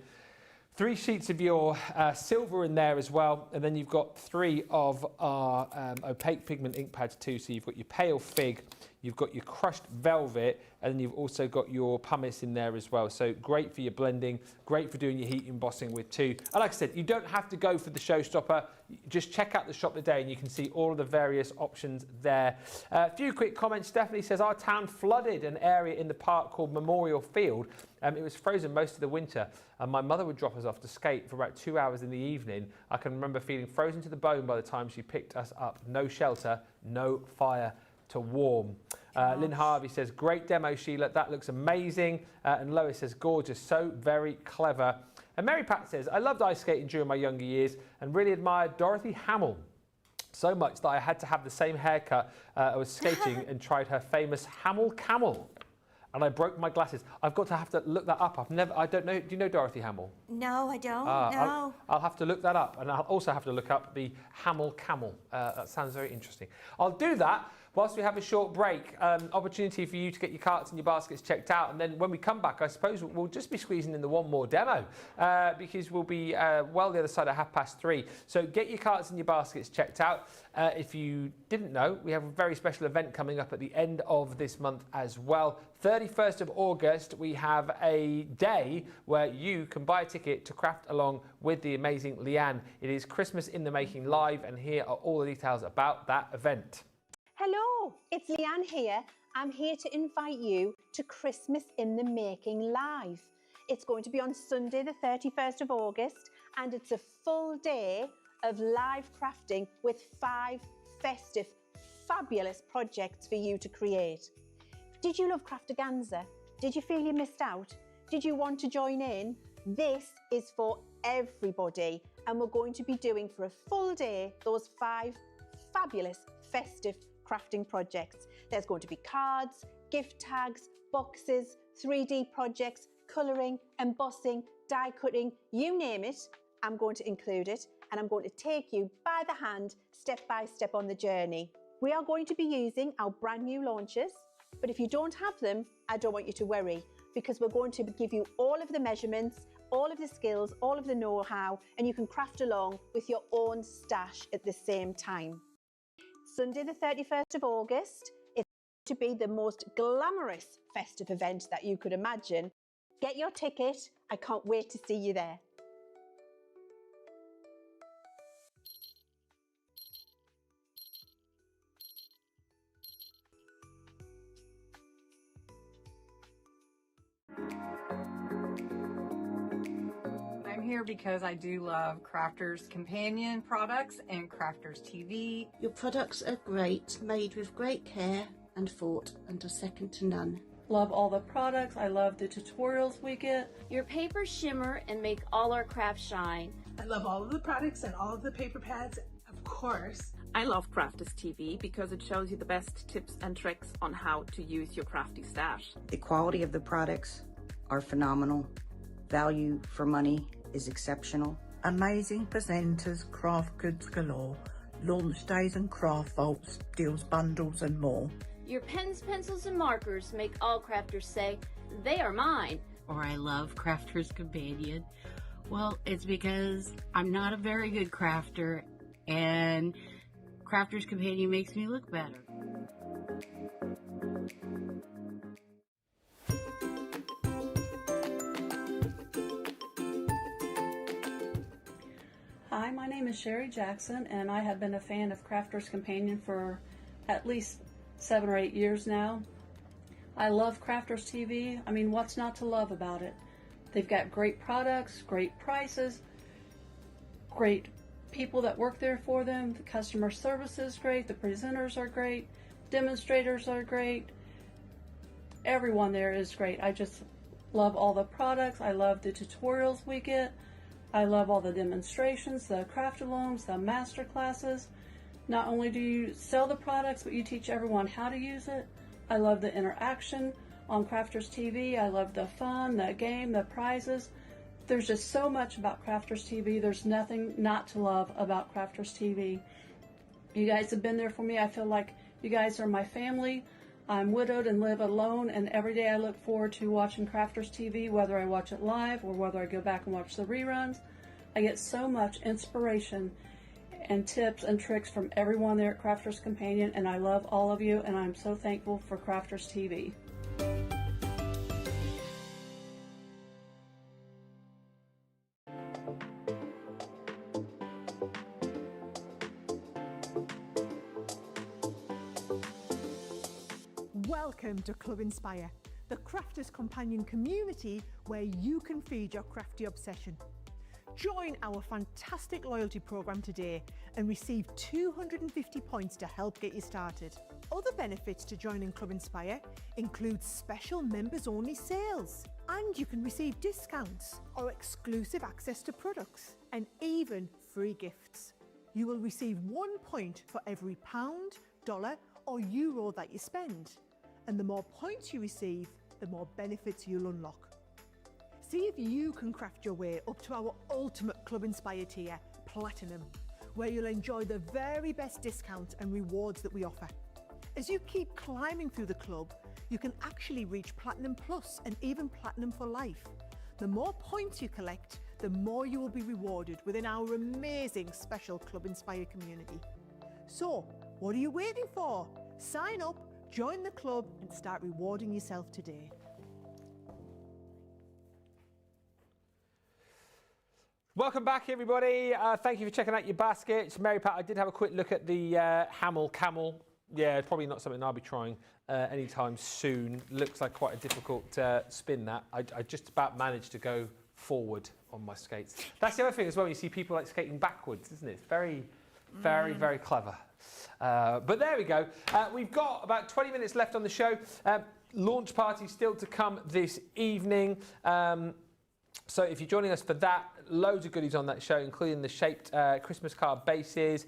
3 sheets of your silver in there as well. And then you've got 3 of our opaque pigment ink pads too. So you've got your pale fig, you've got your crushed velvet, and then you've also got your pumice in there as well. So great for your blending, great for doing your heat embossing with too. And like I said, you don't have to go for the Showstopper. Just check out the shop today and you can see all of the various options there. A few quick comments. Stephanie says, our town flooded an area in the park called Memorial Field. It was frozen most of the winter, and my mother would drop us off to skate for about 2 hours in the evening. I can remember feeling frozen to the bone by the time she picked us up. No shelter, no fire to warm. Lynn Harvey says, great demo, Sheila. That looks amazing. And Lois says, gorgeous, so very clever. And Mary Pat says, I loved ice skating during my younger years and really admired Dorothy Hamill so much that I had to have the same haircut I was skating and tried her famous Hamill Camel. And I broke my glasses. I've got to have to look that up. I don't know. Do you know Dorothy Hamill? No, I don't. No. I'll have to look that up. And I'll also have to look up the Hamill Camel. That sounds very interesting. I'll do that whilst we have a short break. Opportunity for you to get your carts and your baskets checked out. And then when we come back, I suppose we'll just be squeezing in the one more demo because we'll be well the other side at 3:30. So get your carts and your baskets checked out. If you didn't know, we have a very special event coming up at the end of this month as well. 31st of August, we have a day where you can buy a ticket to craft along with the amazing Leanne. It is Christmas in the Making Live, and here are all the details about that event. Hello, it's Leanne here. I'm here to invite you to Christmas in the Making Live. It's going to be on Sunday the 31st of August, and it's a full day of live crafting with 5 festive, fabulous projects for you to create. Did you love Crafterganza? Did you feel you missed out? Did you want to join in? This is for everybody, and we're going to be doing for a full day those 5 fabulous festive crafting projects. There's going to be cards, gift tags, boxes, 3D projects, colouring, embossing, die cutting, you name it, I'm going to include it, and I'm going to take you by the hand, step by step on the journey. We are going to be using our brand new launchers, but if you don't have them, I don't want you to worry, because we're going to give you all of the measurements, all of the skills, all of the know-how, and you can craft along with your own stash at the same time. Sunday the 31st of August is to be the most glamorous festive event that you could imagine. Get your ticket. I can't wait to see you there. I'm here because I do love Crafters Companion products and Crafters TV. Your products are great, made with great care and thought, and are second to none. Love all the products. I love the tutorials we get. Your papers shimmer and make all our crafts shine. I love all of the products and all of the paper pads, of course. I love Crafters TV because it shows you the best tips and tricks on how to use your crafty stash. The quality of the products are phenomenal. Value for money is exceptional. Amazing presenters, craft goods galore, launch days and craft vaults, deals bundles and more. Your pens, pencils, and markers make all crafters say, they are mine. Or I love Crafters Companion. Well, it's because I'm not a very good crafter, and Crafters Companion makes me look better. Hi, my name is Sherry Jackson, and I have been a fan of Crafters Companion for at least 7 or 8 years now. I love Crafters TV. I mean, what's not to love about it? They've got great products, great prices, great people that work there for them. The customer service is great. The presenters are great. Demonstrators are great. Everyone there is great. I just love all the products. I love the tutorials we get. I love all the demonstrations, the craft-alongs, the master classes. Not only do you sell the products, but you teach everyone how to use it. I love the interaction on Crafters TV. I love the fun, the game, the prizes. There's just so much about Crafters TV. There's nothing not to love about Crafters TV. You guys have been there for me. I feel like you guys are my family. I'm widowed and live alone, and every day I look forward to watching Crafters TV, whether I watch it live or whether I go back and watch the reruns. I get so much inspiration and tips and tricks from everyone there at Crafters Companion, and I love all of you, and I'm so thankful for Crafters TV. Welcome to Club Inspire, the Crafters Companion community where you can feed your crafty obsession. Join our fantastic loyalty program today and receive 250 points to help get you started. Other benefits to joining Club Inspire include special members-only sales, and you can receive discounts or exclusive access to products, and even free gifts. You will receive 1 point for every pound, dollar or euro that you spend. And the more points you receive, the more benefits you'll unlock. See if you can craft your way up to our ultimate Club Inspire tier, Platinum, where you'll enjoy the very best discounts and rewards that we offer. As you keep climbing through the club, you can actually reach Platinum Plus and even Platinum for life. The more points you collect, the more you will be rewarded within our amazing special Club Inspire community. So, what are you waiting for? Sign up, join the club and start rewarding yourself today. Welcome back, everybody. Thank you for checking out your baskets. Mary Pat, I did have a quick look at the Hamel Camel. Yeah, probably not something I'll be trying anytime soon. Looks like quite a difficult spin, that. I just about managed to go forward on my skates. That's the other thing as well, you see people like skating backwards, isn't it? It's very, very clever. But there we go. We've got about 20 minutes left on the show. Launch party still to come this evening. So if you're joining us for that, loads of goodies on that show, including the shaped Christmas card bases.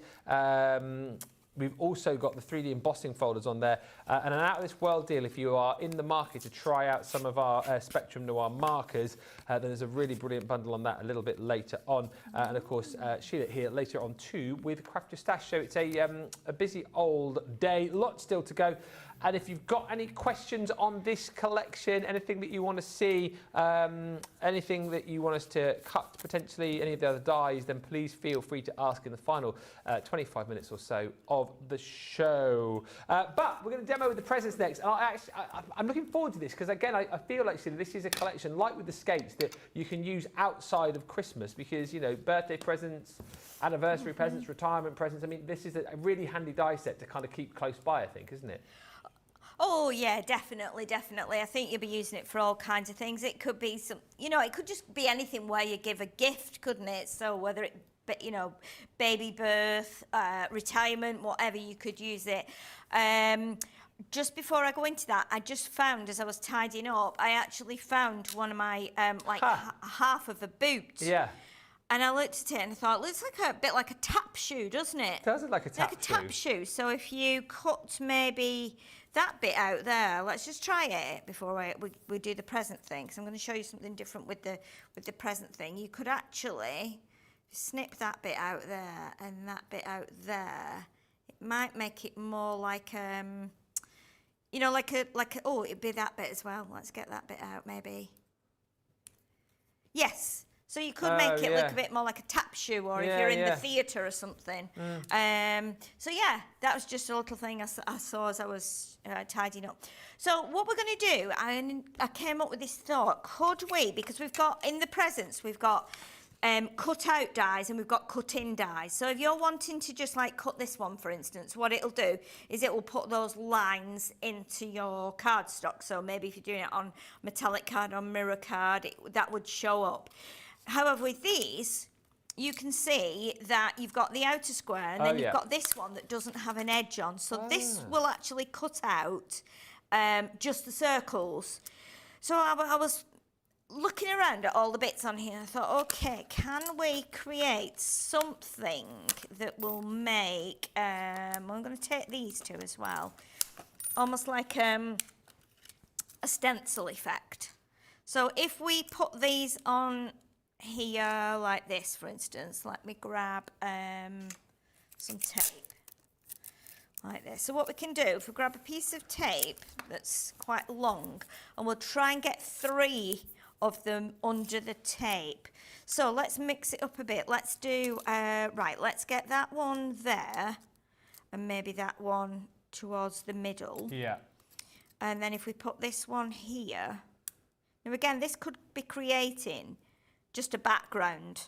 We've also got the 3D embossing folders on there, and an out of this world deal if you are in the market to try out some of our Spectrum Noir markers. Then there's a really brilliant bundle on that a little bit later on, and of course Sheila here later on too with Craft Your Stash. So it's a busy old day, lots still to go. And if you've got any questions on this collection, anything that you want to see, anything that you want us to cut, potentially any of the other dies, then please feel free to ask in the final 25 minutes or so of the show. But we're going to demo with the presents next. And I'm looking forward to this because, again, I feel like this is a collection, like with the skates, that you can use outside of Christmas because, you know, birthday presents, anniversary presents, retirement presents. I mean, this is a really handy die set to kind of keep close by, I think, isn't it? Oh yeah, definitely, definitely. I think you'll be using it for all kinds of things. It could be some, you know, it could just be anything where you give a gift, couldn't it? So whether it, you know, baby birth, retirement, whatever, you could use it. Just before I go into that, I just found, as I was tidying up, I actually found one of my, half of a boot. Yeah. And I looked at it and I thought, it looks like a bit like a tap shoe, doesn't it? It does look like a tap shoe. Like a tap shoe. So if you cut maybe that bit out there, let's just try it before we do the present thing, because I'm going to show you something different with the present thing. You could actually snip that bit out there and that bit out there. It might make it more like you know, oh, it'd be that bit as well. Let's get that bit out, maybe. Yes. So you could make it look a bit more like a tap shoe, or if you're in the theatre or something. So yeah, that was just a little thing I saw as I was tidying up. So what we're going to do, I came up with this thought. Could we, because we've got, in the presents, we've got cut out dies and we've got cut in dies. So if you're wanting to just like cut this one, for instance, what it'll do is it will put those lines into your cardstock. So maybe if you're doing it on metallic card or mirror card, that would show up. However, with these, you can see that you've got the outer square and then you've got this one that doesn't have an edge on. So this will actually cut out just the circles. So I was looking around at all the bits on here. I thought, okay, can we create something that will make, I'm going to take these two as well, almost like a stencil effect. So if we put these on here like this, for instance, let me grab some tape like this. So what we can do, if we grab a piece of tape that's quite long, and we'll try and get 3 of them under the tape. So let's mix it up a bit. Let's do, right, let's get that one there, and maybe that one towards the middle. Yeah. And then if we put this one here, now again, this could be creating just a background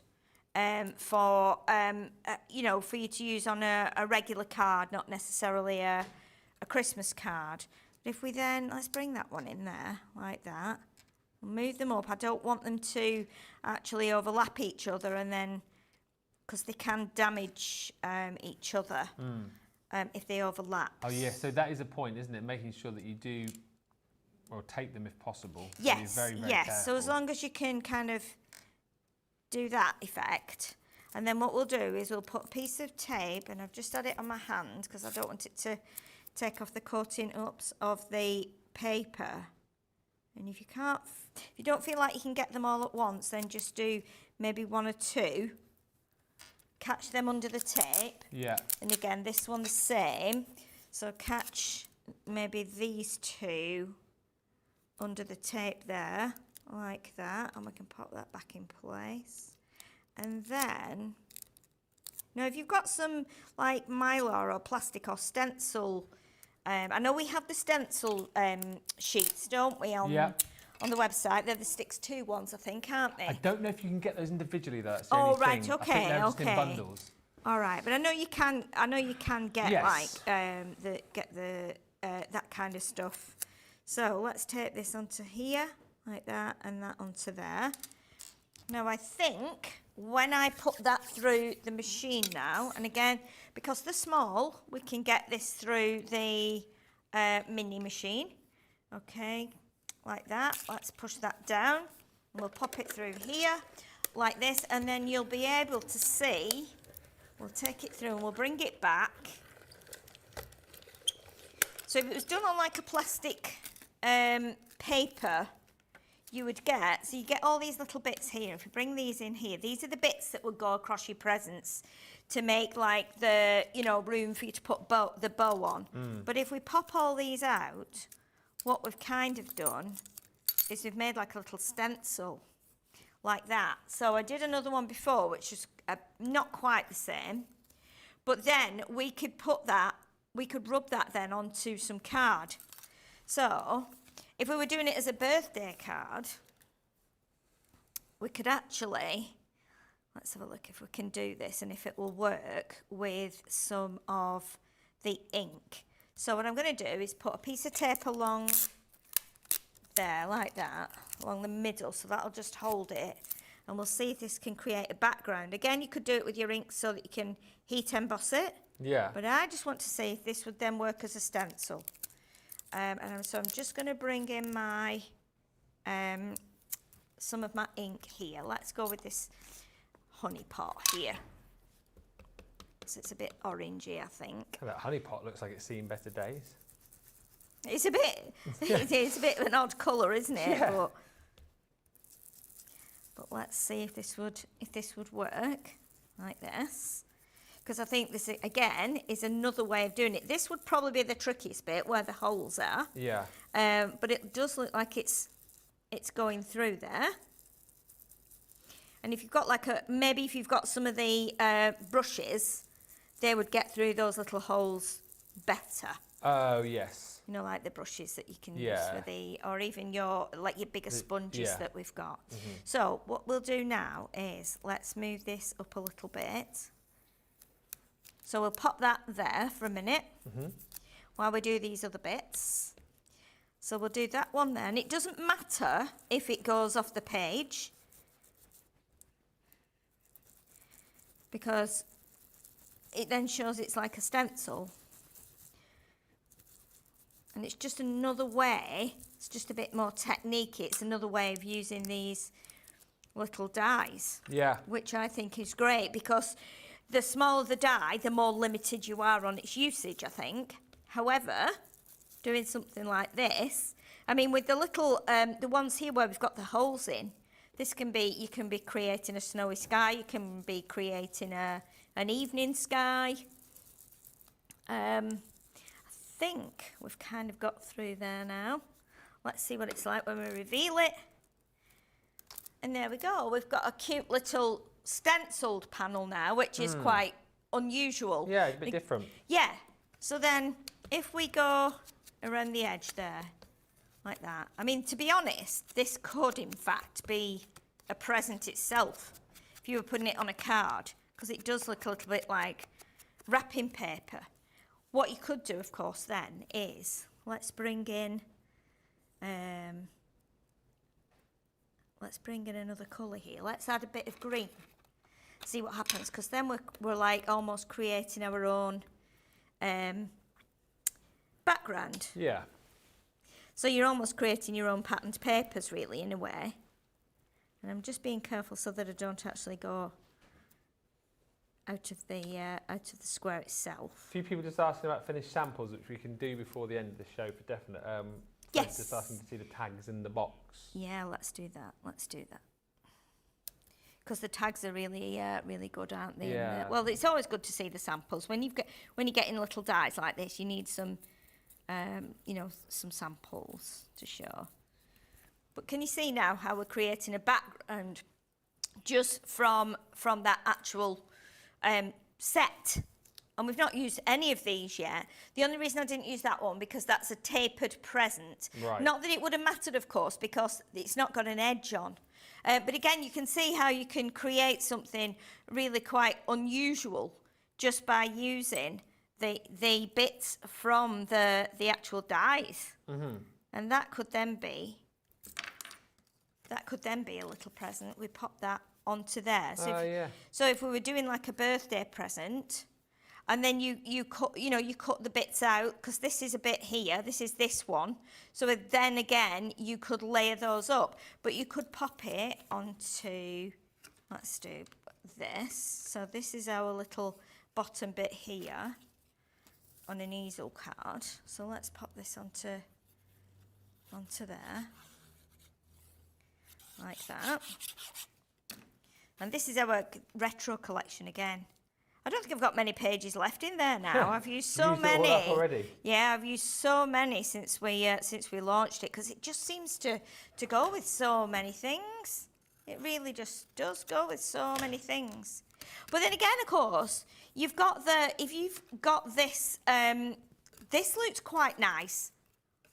for, you know, for you to use on a regular card, not necessarily a Christmas card. But if we then, let's bring that one in there, like that. We'll move them up. I don't want them to actually overlap each other, and then, because they can damage each other if they overlap. Oh, yeah, so that is a point, isn't it? Making sure that you do rotate them if possible. Yes, so very, very yes. careful. So as long as you can kind of do that effect. And then what we'll do is we'll put a piece of tape, and I've just had it on my hand because I don't want it to take off the coating ups of the paper. And if you don't feel like you can get them all at once, then just do maybe 1 or 2. Catch them under the tape. Yeah. And again, this one the same. So catch maybe these 2 under the tape there, like that, and we can pop that back in place. And then, now if you've got some like mylar or plastic or stencil, I know we have the stencil sheets, don't we, on the website? They're the Sticks 2 ones, I think, aren't they? I don't know if you can get those individually though. That's the Oh only right, thing. okay, I think they're just in bundles. All right, but I know you can. I know you can get that kind of stuff. So let's take this onto here, like that, and that onto there. Now I think when I put that through the machine now, and again, because they're small, we can get this through the mini machine. Okay, like that. Let's push that down, and we'll pop it through here, like this, and then you'll be able to see. We'll take it through and we'll bring it back. So if it was done on like a plastic paper, you would get, so you get all these little bits here. If you bring these in here, these are the bits that would go across your presents to make like the, you know, room for you to put the bow on. But if we pop all these out, what we've kind of done is we've made like a little stencil like that. So I did another one before, which is not quite the same, but then we could put that, we could rub that then onto some card. So if we were doing it as a birthday card, we could actually, let's have a look if we can do this and if it will work with some of the ink. So what I'm going to do is put a piece of tape along there like that, along the middle, so that'll just hold it, and we'll see if this can create a background. Again, you could do it with your ink so that you can heat emboss it. Yeah. But I just want to see if this would then work as a stencil. So I'm just going to bring in my some of my ink here. Let's go with this honey pot here. So it's a bit orangey, I think. That honey pot looks like it's seen better days. It's a bit, it's a bit of an odd colour, isn't it? Yeah. But let's see if this would work like this. Because I think this, again, is another way of doing it. This would probably be the trickiest bit, where the holes are. Yeah. But it does look like it's going through there. And if you've got like maybe if you've got some of the brushes, they would get through those little holes better. Oh, yes. You know, like the brushes that you can use for or even your bigger sponges that we've got. So what we'll do now is let's move this up a little bit. So we'll pop that there for a minute while we do these other bits. So we'll do that one there, and it doesn't matter if it goes off the page, because it then shows it's like a stencil. And it's just another way, it's just a bit more technique, it's another way of using these little dies. Yeah. Which I think is great, because the smaller the die, the more limited you are on its usage, I think. However, doing something like this, I mean, with the little, the ones here where we've got the holes in, this can be, you can be creating a snowy sky, you can be creating an evening sky. I think we've kind of got through there now. Let's see what it's like when we reveal it. And there we go. We've got a cute little stenciled panel now, which is quite unusual. Yeah, a bit different. Yeah. So then if we go around the edge there, like that. I mean, to be honest, this could in fact be a present itself if you were putting it on a card, because it does look a little bit like wrapping paper. What you could do, of course, then is, let's bring in another colour here. Let's add a bit of green. See what happens, because then we're like almost creating our own background. Yeah. So you're almost creating your own patterned papers, really, in a way. And I'm just being careful so that I don't actually go out of the square itself. A few people just asking about finished samples, which we can do before the end of the show for definite. Yes. Just asking to see the tags in the box. Yeah, let's do that. Let's do that. Because the tags are really, really good, aren't they? Yeah. Well, it's always good to see the samples. When you're getting little dies like this, you need some, some samples to show. But can you see now how we're creating a background just from that actual set? And we've not used any of these yet. The only reason I didn't use that one, because that's a tapered present. Right. Not that it would have mattered, of course, because it's not got an edge on. But again, you can see how you can create something really quite unusual just by using the bits from the actual dies. And that could then be a little present. We pop that onto there. So so if we were doing like a birthday present, and then you cut the bits out, because this is a bit here, this is this one. So then again, you could layer those up, but you could pop it onto, let's do this. So this is our little bottom bit here on an easel card. So let's pop this onto there. like that. And this is our retro collection again. I don't think I've got many pages left in there now. I've used so many. It all up already. Yeah, I've used so many since we launched it, because it just seems to go with so many things. It really just does go with so many things. But then again, of course, you've got if you've got this, this looks quite nice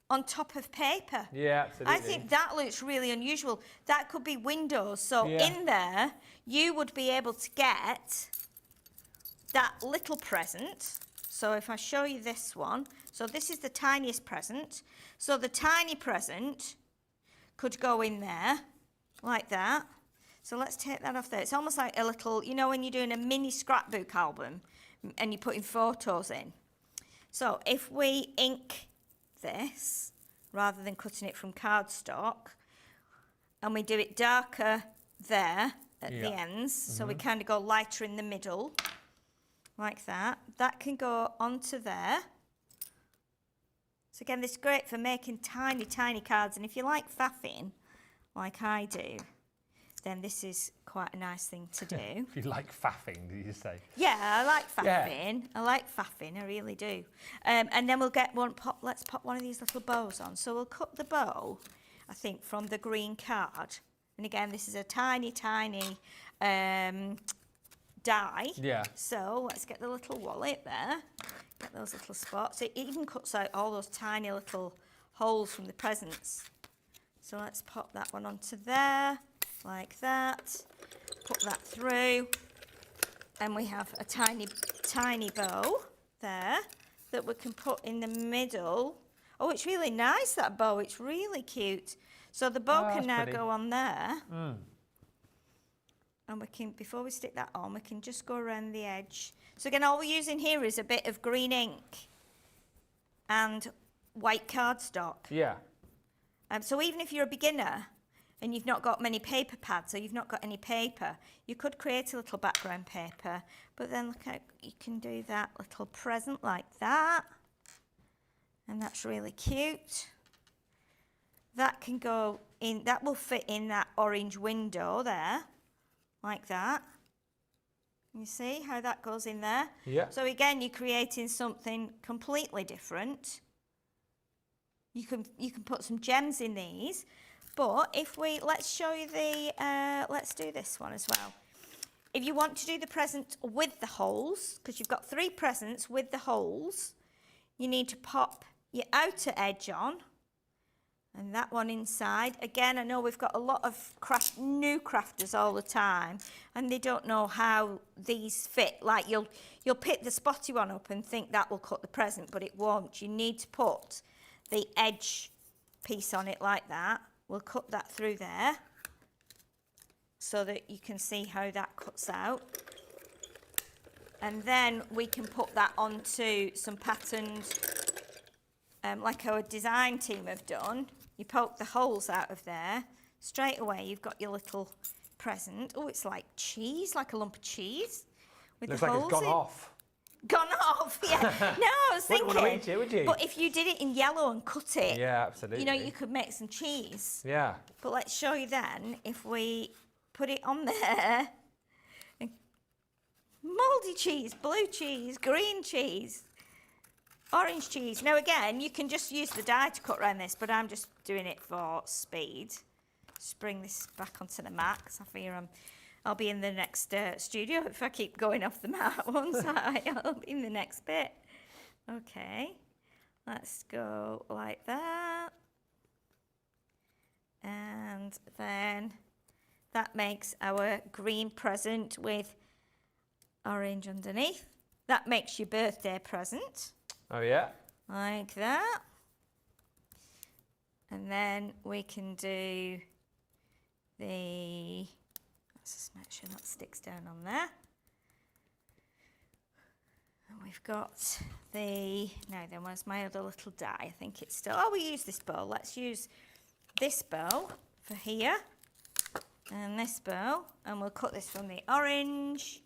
on top of paper. Yeah, absolutely. I think that looks really unusual. That could be windows. So in there, you would be able to get that little present. So if I show you this one, so this is the tiniest present. So the tiny present could go in there like that. So let's take that off there. It's almost like a little, you know, when you're doing a mini scrapbook album and you're putting photos in. So if we ink this, rather than cutting it from cardstock, and we do it darker there at the ends, so we kind of go lighter in the middle, like that. That can go onto there. So again, this is great for making tiny, tiny cards. And if you like faffing, like I do, then this is quite a nice thing to do. If you like faffing, did you say? Yeah, I like faffing. I like faffing, I really do. And then we'll get one, let's pop one of these little bows on. So we'll cut the bow, I think, from the green card. And again, this is a tiny, tiny die. Yeah. So let's get the little wallet there. Get those little spots. It even cuts out all those tiny little holes from the presents. So let's pop that one onto there, like that. Put that through. And we have a tiny, tiny bow there that we can put in the middle. Oh, it's really nice, that bow. It's really cute. So the bow can now go on there. And we can, before we stick that on, we can just go around the edge. So again, all we're using here is a bit of green ink and white cardstock. Yeah. So even if you're a beginner and you've not got many paper pads or you've not got any paper, you could create a little background paper. But then look how you can do that little present like that. And that's really cute. That can go in, that will fit in that orange window there, like that. You see how that goes in there? Yeah. So again, you're creating something completely different. You can put some gems in these, but if we, let's show you the, let's do this one as well. If you want to do the present with the holes, because you've got 3 presents with the holes, you need to pop your outer edge on, and that one inside. Again, I know we've got a lot of new crafters all the time, and they don't know how these fit. Like you'll pick the spotty one up and think that will cut the present, but it won't. You need to put the edge piece on it like that. We'll cut that through there so that you can see how that cuts out. And then we can put that onto some patterns like our design team have done. You poke the holes out of there, straight away you've got your little present. Oh, it's like cheese, like a lump of cheese. With Looks the like holes it's gone in. off. Gone off, yeah. No, I was thinking. Wouldn't want to eat it, would you? But if you did it in yellow and cut it, Yeah, absolutely. you know, you could make some cheese. Yeah. But let's show you then, if we put it on there, mouldy cheese, blue cheese, green cheese, orange cheese. Now again, you can just use the die to cut around this, but I'm just doing it for speed. Just bring this back onto the mat, because I fear I'll be in the next studio if I keep going off the mat, won't I? I'll be in the next bit. Okay, let's go like that. And then that makes our green present with orange underneath. That makes your birthday present. Oh, yeah? Like that. And then we can do the, let's just make sure that sticks down on there. And we've got the, now then, where's my other little die? I think it's still, oh, we use this bow. Let's use this bow for here. And this bow. And we'll cut this from the orange.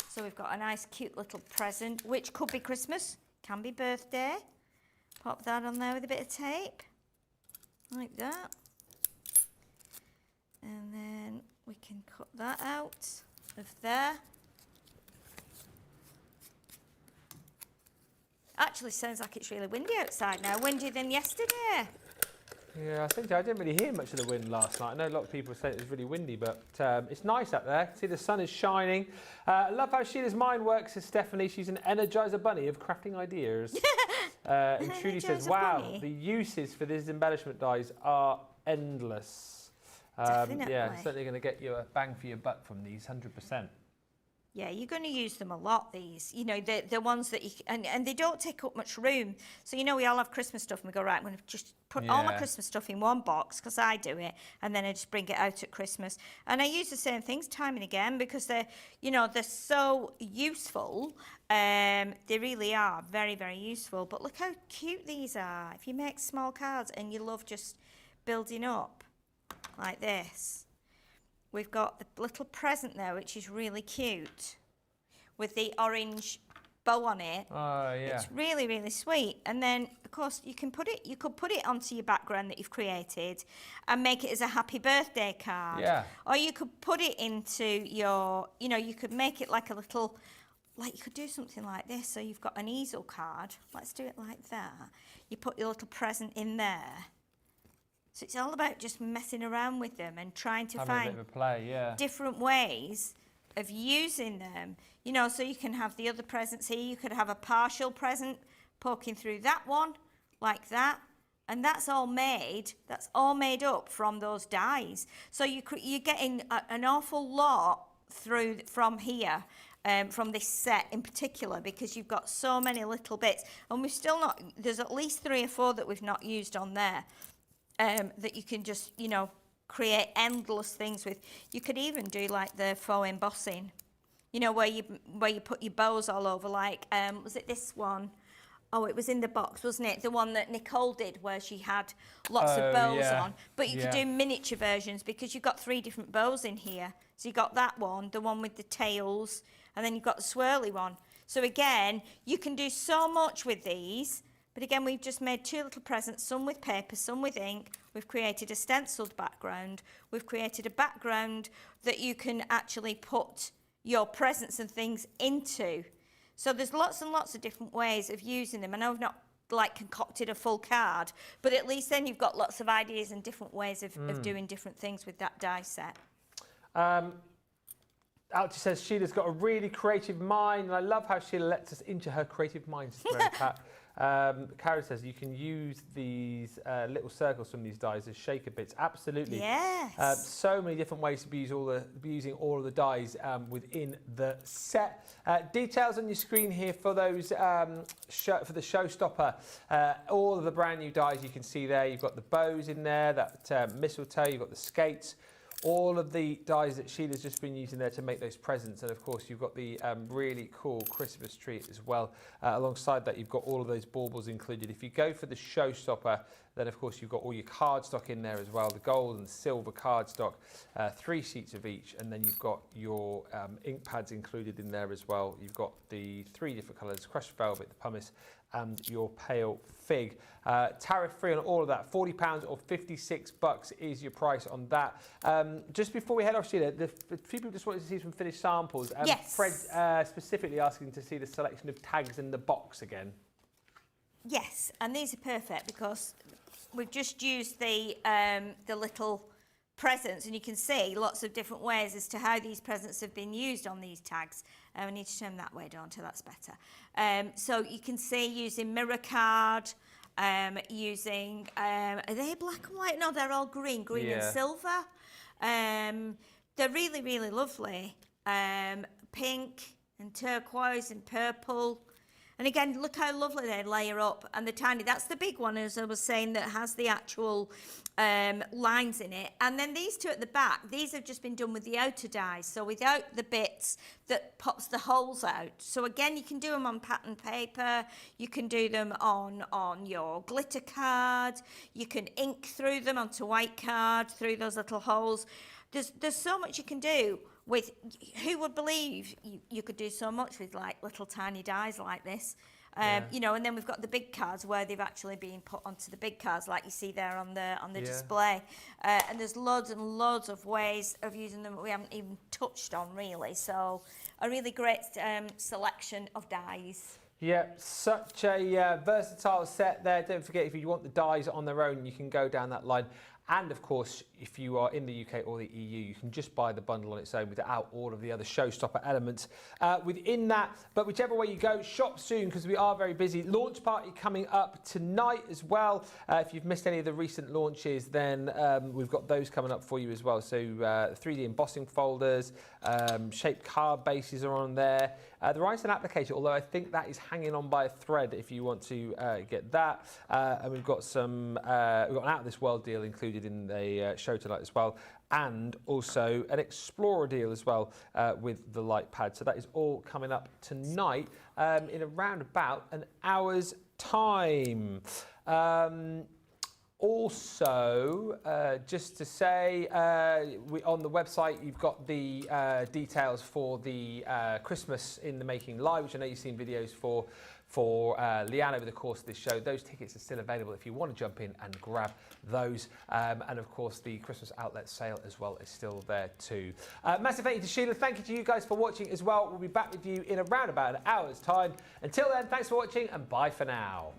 So we've got a nice cute little present, which could be Christmas, can be birthday. Pop that on there with a bit of tape. Like that. can cut that out of there. Actually sounds like it's really windy outside now, windier than yesterday. Yeah, I think I didn't really hear much of the wind last night. I know a lot of people said it was really windy, but it's nice up there. See, the sun is shining. I love how Sheila's mind works, says Stephanie. She's an Energizer bunny of crafting ideas. And Trudy says, wow, bunny. the uses for these embellishment dies are endless. Definitely. Yeah, certainly going to get you a bang for your buck from these, 100%. Yeah, you're going to use them a lot, these. You know, the ones that you... And they don't take up much room. So, you know, we all have Christmas stuff and we go, right, I'm going to just put all my Christmas stuff in one box because I do it. And then I just bring it out at Christmas. And I use the same things time and again because they're, you know, they're so useful. They really are very, very useful. But look how cute these are. If you make small cards and you love just building up like this. We've got the little present there, which is really cute, with the orange bow on it. Oh, yeah. It's really, really sweet. And then, of course, you could put it onto your background that you've created and make it as a happy birthday card. Yeah. Or you could put it into your, you know, you could make it like a little, like you could do something like this. So you've got an easel card. Let's do it like that. You put your little present in there. So it's all about just messing around with them and trying to Having find a bit of a play, yeah. different ways of using them. You know, so you can have the other presents here. You could have a partial present poking through that one, like that. And that's all made up from those dies. So you're getting an awful lot from here. From this set in particular, because you've got so many little bits. And we've still not, there's at least 3 or 4 that we've not used on there. That you can just, you know, create endless things with. You could even do like the faux embossing, you know, where you put your bows all over. Like, was it this one? Oh, it was in the box, wasn't it? The one that Nicole did, where she had lots of bows on. But you could do miniature versions because you've got 3 different bows in here. So you got that one, the one with the tails, and then you've got the swirly one. So again, you can do so much with these. But again, we've just made 2 little presents, some with paper, some with ink. We've created a stenciled background. We've created a background that you can actually put your presents and things into. So there's lots and lots of different ways of using them. I know I've not like concocted a full card, but at least then you've got lots of ideas and different ways of doing different things with that die set. Alti says Sheila's got a really creative mind, and I love how Sheila lets us into her creative mind. Karen says you can use these little circles from these dies as shaker bits. Absolutely. Yes. So many different ways to be using all of the dies within the set. Details on your screen here for those for the Showstopper. All of the brand new dies you can see there. You've got the bows in there, that mistletoe. You've got the skates. All of the dies that Sheila's just been using there to make those presents. And of course, you've got the really cool Christmas tree as well. Alongside that, you've got all of those baubles included. If you go for the Showstopper, then of course, you've got all your cardstock in there as well. The gold and silver cardstock, 3 sheets of each. And then you've got your ink pads included in there as well. You've got the 3 different colours, crushed velvet, the pumice, and your pale fig. Tariff free on all of that. £40 or $56 is your price on that. Just before we head off, Sheila, the people just wanted to see some finished samples. Yes. Fred specifically asking to see the selection of tags in the box again. Yes, and these are perfect because we've just used the little presents, and you can see lots of different ways as to how these presents have been used on these tags. We need to turn that way, don't we? That's better. So you can see using mirror card, using, are they black and white? No, they're all green and silver. They're really, really lovely. Pink and turquoise and purple. And again, look how lovely they layer up. And the tiny, that's the big one, as I was saying, that has the actual lines in it. And then these 2 at the back, these have just been done with the outer dies, so without the bits that pops the holes out. So again, you can do them on pattern paper, you can do them on your glitter card, you can ink through them onto white card through those little holes. There's so much you can do with, who would believe you could do so much with like little tiny dies like this. You know, and then we've got the big cards where they've actually been put onto the big cards, like you see there on the display. And there's loads and loads of ways of using them that we haven't even touched on, really. So a really great selection of dies. Yeah, such a versatile set there. Don't forget, if you want the dies on their own, you can go down that line. And of course, if you are in the UK or the EU, you can just buy the bundle on its own without all of the other Showstopper elements within that. But whichever way you go, shop soon because we are very busy. Launch party coming up tonight as well. If you've missed any of the recent launches, then we've got those coming up for you as well. So 3D embossing folders, shaped card bases are on there. There is an applicator, although I think that is hanging on by a thread if you want to get that. And we've got some, we've got an Out of This World deal included in the show tonight as well, and also an Explorer deal as well with the light pad. So that is all coming up tonight in around about an hour's time. Also, just to say, on the website, you've got the details for the Christmas in the Making Live, which I know you've seen videos for Leanne over the course of this show. Those tickets are still available if you want to jump in and grab those. And of course, the Christmas outlet sale as well is still there too. Massive thank you to Sheila. Thank you to you guys for watching as well. We'll be back with you in around about an hour's time. Until then, thanks for watching and bye for now.